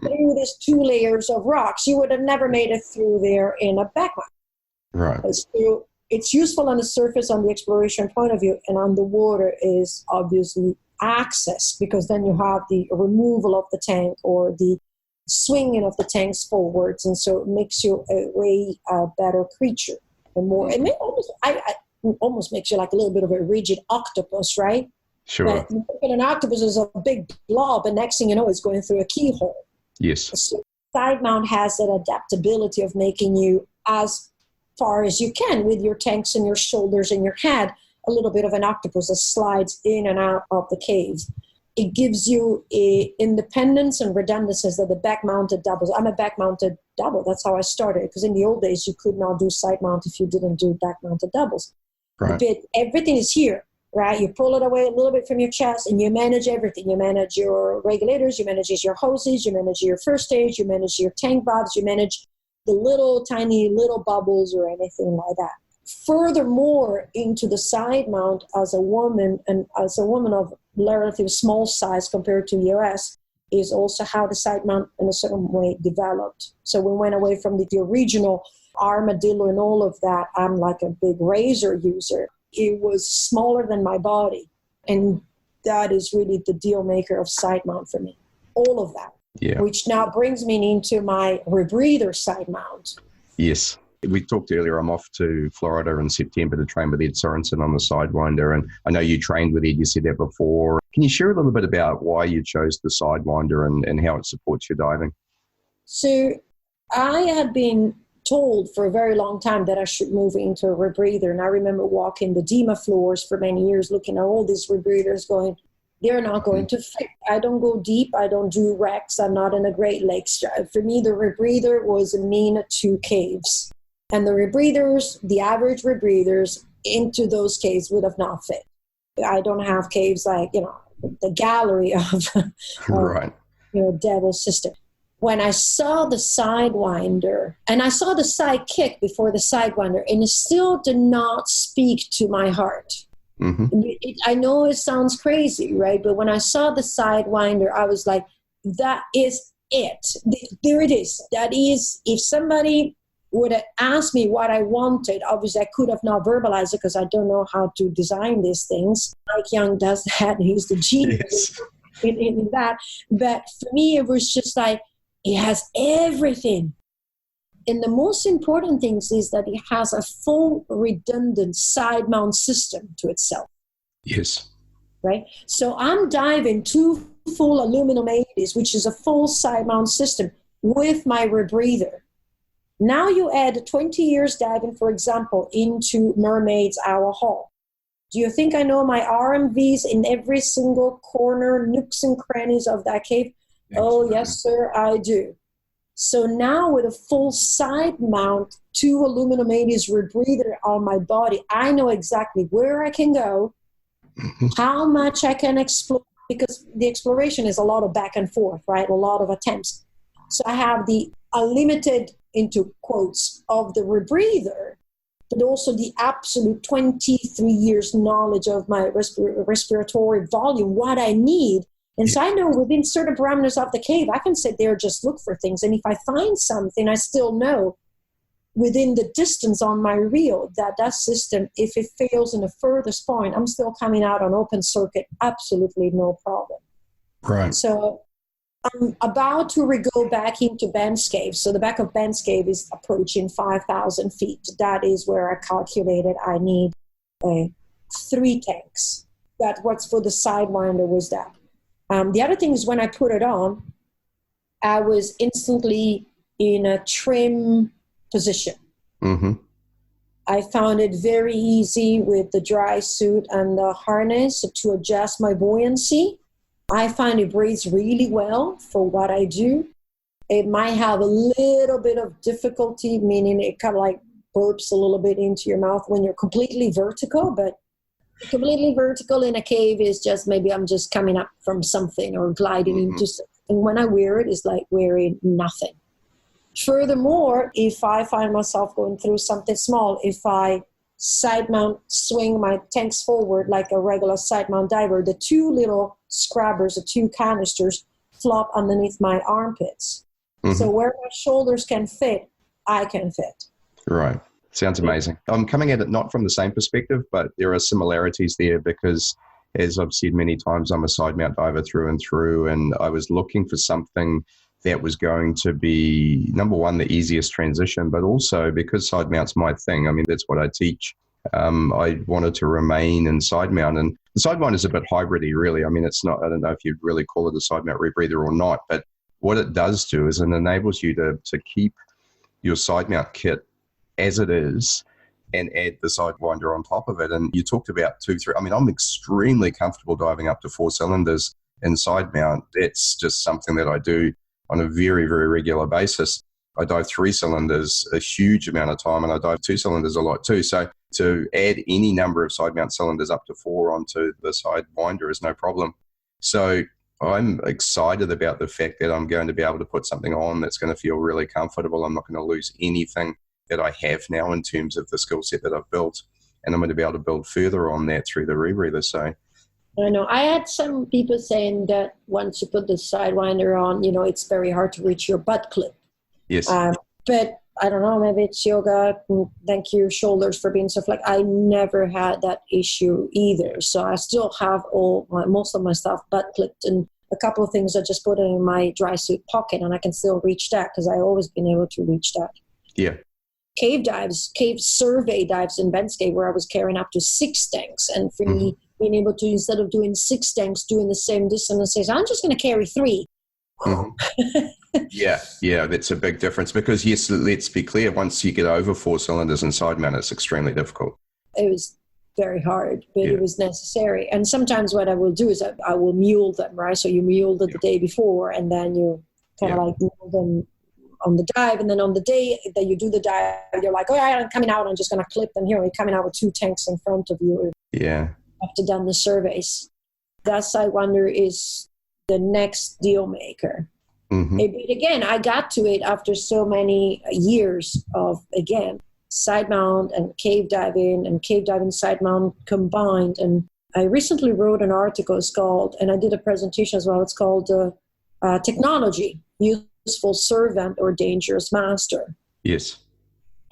through these 2 layers of rocks. You would have never made it through there in a backmount. Right. So it's useful on the surface on the exploration point of view, and on the water is obviously access, because then you have the removal of the tank or the swinging of the tanks forwards, and so it makes you a way better creature. And more, it may almost makes you like a little bit of a rigid octopus, right? Sure. But an octopus is a big blob, and next thing you know, it's going through a keyhole. Yes. So Sidemount has that adaptability of making you as far as you can with your tanks and your shoulders and your head, a little bit of an octopus that slides in and out of the cave. It gives you a independence and redundancies that the back-mounted doubles. I'm a back-mounted double. That's how I started. Because in the old days, you could not do side mount if you didn't do back-mounted doubles. Right. But everything is here, right? You pull it away a little bit from your chest and you manage everything. You manage your regulators, you manage your hoses, you manage your first stage, you manage your tank bobs, you manage the little tiny little bubbles or anything like that. Furthermore, into the side mount as a woman, and as a woman of relatively small size compared to US, is also how the side mount in a certain way developed. So we went away from the original armadillo and all of that. I'm like a big razor user. It was smaller than my body. And that is really the deal maker of side mount for me. All of that. Yeah. Which now brings me into my rebreather side mount. Yes. We talked earlier, I'm off to Florida in September to train with Edd Sorenson on the Sidewinder. And I know you trained with Ed, you said that before. Can you share a little bit about why you chose the Sidewinder and how it supports your diving? So I had been told for a very long time that I should move into a rebreather. And I remember walking the DEMA floors for many years, looking at all these rebreathers going, they're not going to fit. I don't go deep. I don't do wrecks. I'm not in a Great Lakes. For me, the rebreather was a mean to caves. And the rebreathers, the average rebreathers into those caves would have not fit. I don't have caves like, the gallery of, right. Devil's Sister. When I saw the Sidewinder, and I saw the Sidekick before the Sidewinder, and it still did not speak to my heart. I know it sounds crazy, right? But when I saw the Sidewinder, I was like, that is it. There it is. That is, if somebody would have asked me what I wanted, obviously I could have not verbalized it because I don't know how to design these things. Mike Young does that. He's the genius in that. But for me, it was just like, it has everything. And the most important thing is that it has a full redundant side mount system to itself. Yes. Right? So I'm diving 2 full aluminum 80s, which is a full side mount system with my rebreather. Now you add 20 years diving, for example, into Mermaid's Hour Hall. Do you think I know my RMVs in every single corner, nooks and crannies of that cave? Absolutely. Oh, yes, sir, I do. So now with a full side mount, 2 aluminum 80s rebreather on my body, I know exactly where I can go, how much I can explore, because the exploration is a lot of back and forth, right? A lot of attempts. So I have the unlimited, into quotes, of the rebreather, but also the absolute 23 years knowledge of my respiratory volume, what I need. And so I know within certain parameters of the cave, I can sit there, just look for things. And if I find something, I still know within the distance on my reel that system, if it fails in the furthest point, I'm still coming out on open circuit, absolutely no problem. Right. So I'm about to go back into Ben's Cave. So the back of Ben's Cave is approaching 5,000 feet. That is where I calculated I need 3 tanks. That what's for the Sidewinder was that. The other thing is when I put it on, I was instantly in a trim position. I found it very easy with the dry suit and the harness to adjust my buoyancy. I find it breathes really well for what I do. It might have a little bit of difficulty, meaning it kind of like burps a little bit into your mouth when you're completely vertical, but completely vertical in a cave is just maybe I'm just coming up from something or gliding into something. And when I wear it, it's like wearing nothing. Furthermore, if I find myself going through something small, if I side mount, swing my tanks forward like a regular side mount diver, the 2 little scrubbers, the 2 canisters flop underneath my armpits. So where my shoulders can fit, I can fit. Right. Sounds amazing. I'm coming at it not from the same perspective, but there are similarities there because, as I've said many times, I'm a side mount diver through and through, and I was looking for something that was going to be, number one, the easiest transition, but also because side mount's my thing. I mean, that's what I teach. I wanted to remain in side mount, and the side mount is a bit hybrid-y, really. I mean, it's not, I don't know if you'd really call it a side mount rebreather or not, but what it does do is it enables you to keep your side mount kit as it is and add the Sidewinder on top of it. And you talked about 2, 3. I mean, I'm extremely comfortable diving up to 4 cylinders in side mount. That's just something that I do on a very, very regular basis. I dive 3 cylinders a huge amount of time, and I dive 2 cylinders a lot too. So to add any number of side mount cylinders up to 4 onto the Sidewinder is no problem. So I'm excited about the fact that I'm going to be able to put something on that's going to feel really comfortable. I'm not going to lose anything that I have now in terms of the skill set that I've built, and I'm going to be able to build further on that through the rebreather. So I know I had some people saying that once you put the Sidewinder on, it's very hard to reach your butt clip. Yes. But I don't know, maybe it's yoga. Thank you, shoulders, for being so flexible. I never had that issue either. So I still have most of my stuff butt clipped, and a couple of things I just put in my dry suit pocket, and I can still reach that because I've always been able to reach that. Yeah. Cave survey dives in Ben's Cave where I was carrying up to 6 tanks. And for me, being able to, instead of doing 6 tanks, doing the same distance, and say, I'm just going to carry 3. Yeah, that's a big difference because, yes, let's be clear, once you get over 4 cylinders in side mount, it's extremely difficult. It was very hard, but it was necessary. And sometimes what I will do is I will mule them, right? So you mule the day before, and then you kind of like mule them on the dive, and then on the day that you do the dive, you're like, I'm coming out, I'm just going to clip them here. You're coming out with 2 tanks in front of you. Yeah. After done the surveys. That Sidewinder is the next deal maker. But again, I got to it after so many years of, again, Sidemount and cave diving Sidemount combined. And I recently wrote an article, and I did a presentation as well, it's called Technology, Useful Servant or Dangerous Master. Yes.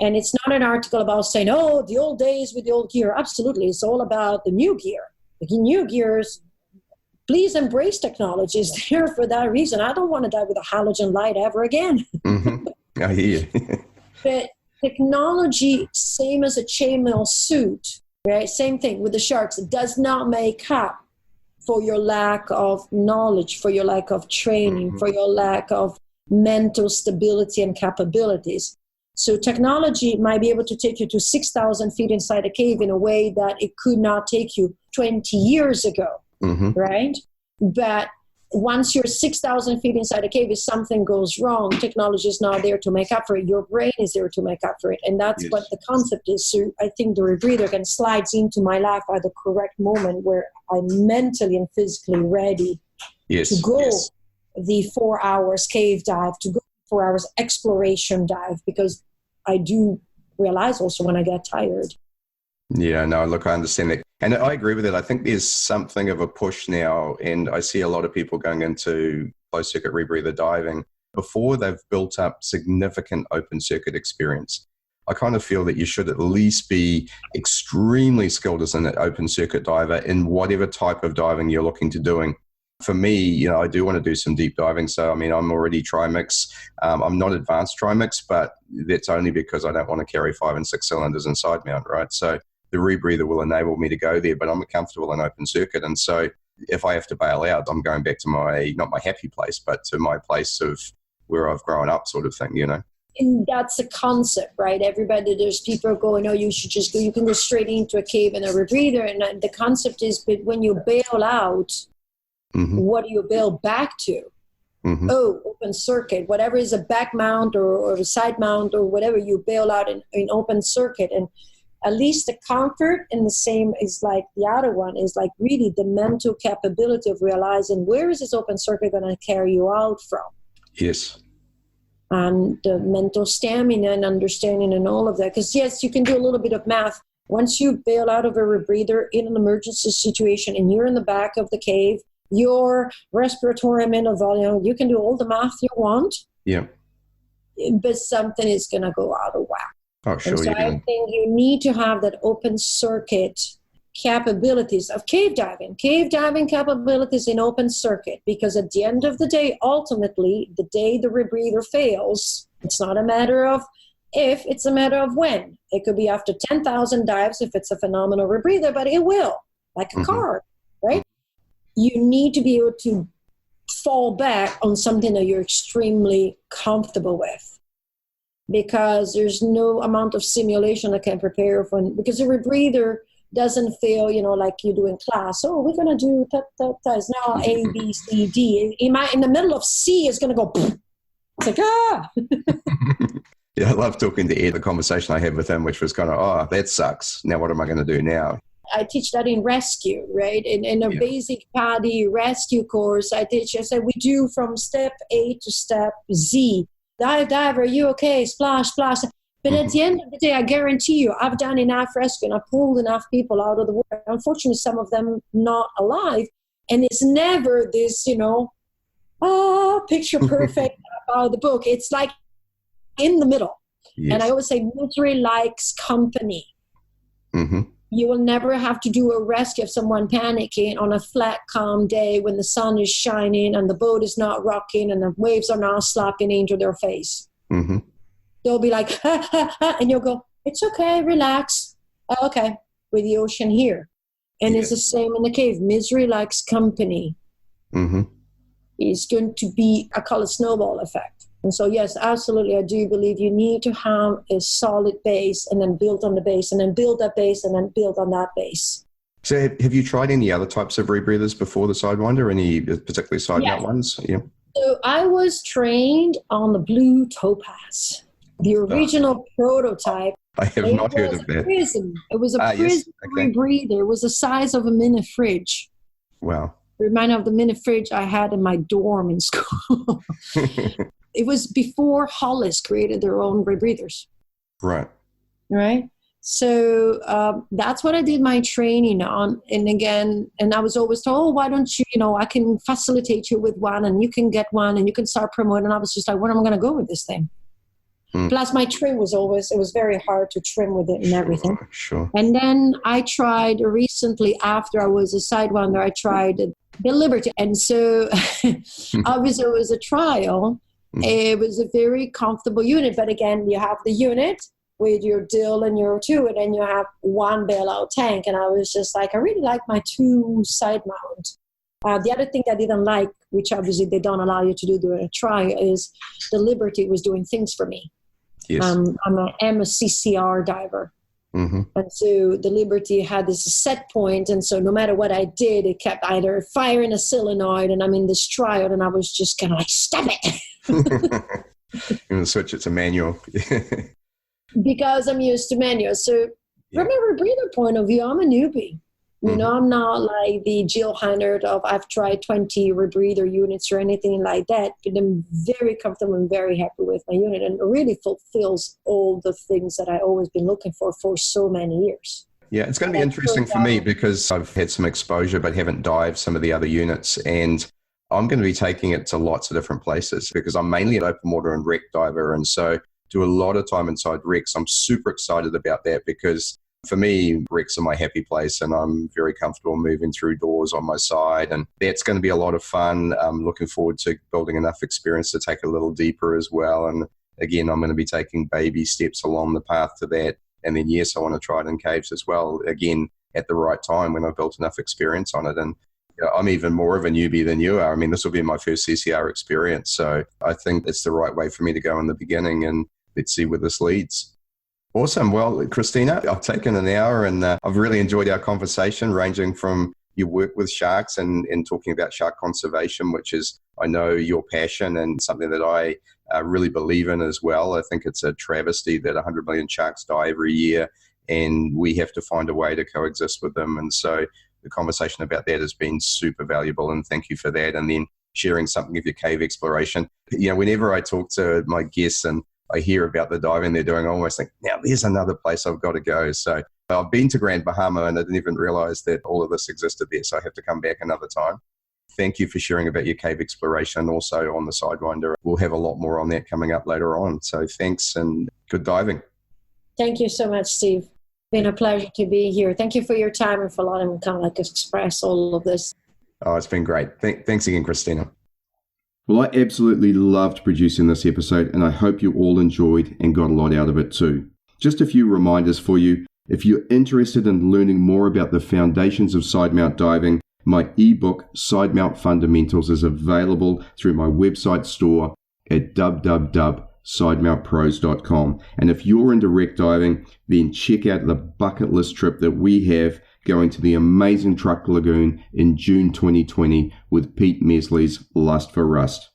And it's not an article about saying, oh, the old days with the old gear. Absolutely. It's all about the new gear. The new gears, please embrace technology. It's there for that reason. I don't want to die with a halogen light ever again. Mm-hmm. I hear you. But technology, same as a chainmail suit, right? Same thing with the sharks. It does not make up for your lack of knowledge, for your lack of training, for your lack of mental stability and capabilities. So technology might be able to take you to 6,000 feet inside a cave in a way that it could not take you 20 years ago, right? But once you're 6,000 feet inside a cave, if something goes wrong, technology is not there to make up for it. Your brain is there to make up for it. And that's what the concept is. So I think the rebreather can slide into my life at the correct moment where I'm mentally and physically ready to go the 4 hours cave dive, to go 4 hours exploration dive, because I do realize also when I get tired. Yeah, no, look, I understand that. And I agree with it. I think there's something of a push now, and I see a lot of people going into closed circuit rebreather diving before they've built up significant open circuit experience. I kind of feel that you should at least be extremely skilled as an open circuit diver in whatever type of diving you're looking to doing. For me, I do want to do some deep diving. So, I mean, I'm already trimix. I'm not advanced trimix, but that's only because I don't want to carry 5 and 6 cylinders in side mount, right? So the rebreather will enable me to go there, but I'm comfortable in open circuit. And so if I have to bail out, I'm going back to not my happy place, but to my place of where I've grown up sort of thing, And that's the concept, right? There's people going, oh, you should just go, you can go straight into a cave in a rebreather. And the concept is, but when you bail out, what do you bail back to? Oh, open circuit, whatever is a back mount or a side mount or whatever, you bail out in open circuit. And at least the comfort and the same is like the other one is like really the mental capability of realizing where is this open circuit going to carry you out from? Yes. And the mental stamina and understanding and all of that. Because yes, you can do a little bit of math. Once you bail out of a rebreather in an emergency situation and you're in the back of the cave, your respiratory mental volume, you can do all the math you want. Yeah. But something is going to go out of whack. Oh, sure. And so I think you need to have that open circuit capabilities of cave diving capabilities in open circuit, because at the end of the day, ultimately, the day the rebreather fails, it's not a matter of if, it's a matter of when. It could be after 10,000 dives if it's a phenomenal rebreather, but it will, like a car, right? You need to be able to fall back on something that you're extremely comfortable with, because there's no amount of simulation that can prepare for, because a rebreather doesn't feel, like you do in class. Oh, we're going to do it's now A, B, C, D. In the middle of C is going to go, it's like, ah. Yeah, I love talking to Ed, the conversation I had with him, which was kind of, oh, that sucks. Now what am I going to do now? I teach that in rescue, right? In a basic PADI rescue course, I said, we do from step A to step Z. Dive, are you okay? Splash, splash. But at the end of the day, I guarantee you, I've done enough rescue and I've pulled enough people out of the water. Unfortunately, some of them not alive. And it's never this, picture perfect out of the book. It's like in the middle. Yes. And I always say misery likes company. You will never have to do a rescue of someone panicking on a flat, calm day when the sun is shining and the boat is not rocking and the waves are not slapping into their face. They'll be like, ha, ha, ha, and you'll go, it's okay, relax. Oh, okay, with the ocean here. And it's the same in the cave. Misery likes company. It's going to be, I call it snowball effect. And so, yes, absolutely, I do believe you need to have a solid base and then build on the base and then build that base and then build on that base. So have you tried any other types of rebreathers before the Sidewinder, any particularly side mount ones? Yeah. So I was trained on the Blue Topaz, the original prototype. I have not heard of that. It was a prison rebreather. It was the size of a mini fridge. Wow. Reminded of the mini fridge I had in my dorm in school. It was before Hollis created their own rebreathers. Right. right? So that's what I did my training on. And again, and I was always told, oh, why don't you, I can facilitate you with one and you can get one and you can start promoting. And I was just like, where am I going to go with this thing? Plus my trim was it was very hard to trim with it and everything. Sure. And then I tried recently, after I was a Sidewinder, I tried the Liberty. And so obviously it was a trial. It was a very comfortable unit. But again, you have the unit with your dill and your two, and then you have one bailout tank. And I was just like, I really like my two side mount. The other thing I didn't like, which obviously they don't allow you to do during a trial, is the Liberty was doing things for me. Yes. I'm a CCR diver. And so the Liberty had this set point, and so no matter what I did, it kept either firing a solenoid, and I'm in this trial, and I was just kind of like, stop it. You're going to switch it to manual. Because I'm used to manual. So from a rebreather point of view, I'm a newbie. I'm not like the Jill Heinert of I've tried 20 rebreather units or anything like that, but I'm very comfortable and very happy with my unit, and it really fulfills all the things that I've always been looking for so many years. Yeah, it's going to be interesting for me because I've had some exposure but haven't dived some of the other units, and I'm going to be taking it to lots of different places because I'm mainly an open water and wreck diver, and so do a lot of time inside wrecks. I'm super excited about that because for me, wrecks are my happy place, and I'm very comfortable moving through doors on my side, and that's going to be a lot of fun. I'm looking forward to building enough experience to take a little deeper as well, and again, I'm going to be taking baby steps along the path to that, and then yes, I want to try it in caves as well, again, at the right time when I've built enough experience on it. And I'm even more of a newbie than you are. I mean, this will be my first CCR experience, so I think it's the right way for me to go in the beginning, and let's see where this leads. Awesome. Well, Cristina, I've taken an hour, and I've really enjoyed our conversation, ranging from your work with sharks and talking about shark conservation, which is, I know, your passion and something that I really believe in as well. I think it's a travesty that 100 million sharks die every year, and we have to find a way to coexist with them. And so the conversation about that has been super valuable, and thank you for that. And then sharing something of your cave exploration. Whenever I talk to my guests and I hear about the diving they're doing, I almost think, now there's another place I've got to go. So I've been to Grand Bahama, and I didn't even realize that all of this existed there. So I have to come back another time. Thank you for sharing about your cave exploration, also on the Sidewinder. We'll have a lot more on that coming up later on. So thanks, and good diving. Thank you so much, Steve. It's been a pleasure to be here. Thank you for your time and for letting me kind of like express all of this. Oh, it's been great. Thanks again, Cristina. Well, I absolutely loved producing this episode, and I hope you all enjoyed and got a lot out of it too. Just a few reminders for you. If you're interested in learning more about the foundations of side mount diving, my ebook, Side Mount Fundamentals, is available through my website store at www.sidemountpros.com. And if you're into wreck diving, then check out the bucket list trip that we have going to the amazing Truck Lagoon in June 2020 with Pete Mesley's Lust for Rust.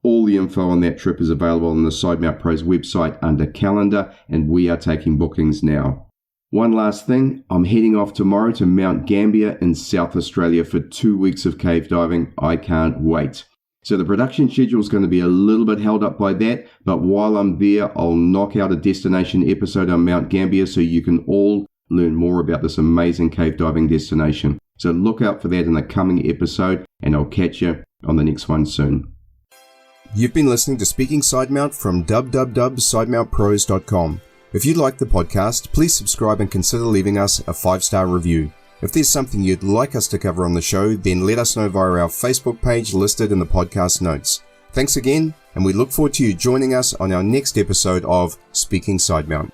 All the info on that trip is available on the Sidemount Pros website under calendar, and we are taking bookings now. One last thing, I'm heading off tomorrow to Mount Gambier in South Australia for 2 weeks of cave diving. I can't wait. So the production schedule is going to be a little bit held up by that, but while I'm there, I'll knock out a destination episode on Mount Gambier so you can all learn more about this amazing cave diving destination. So look out for that in the coming episode, and I'll catch you on the next one soon. You've been listening to Speaking Sidemount from www.sidemountpros.com. If you like the podcast, please subscribe and consider leaving us a 5-star review. If there's something you'd like us to cover on the show, then let us know via our Facebook page listed in the podcast notes. Thanks again, and we look forward to you joining us on our next episode of Speaking Sidemount.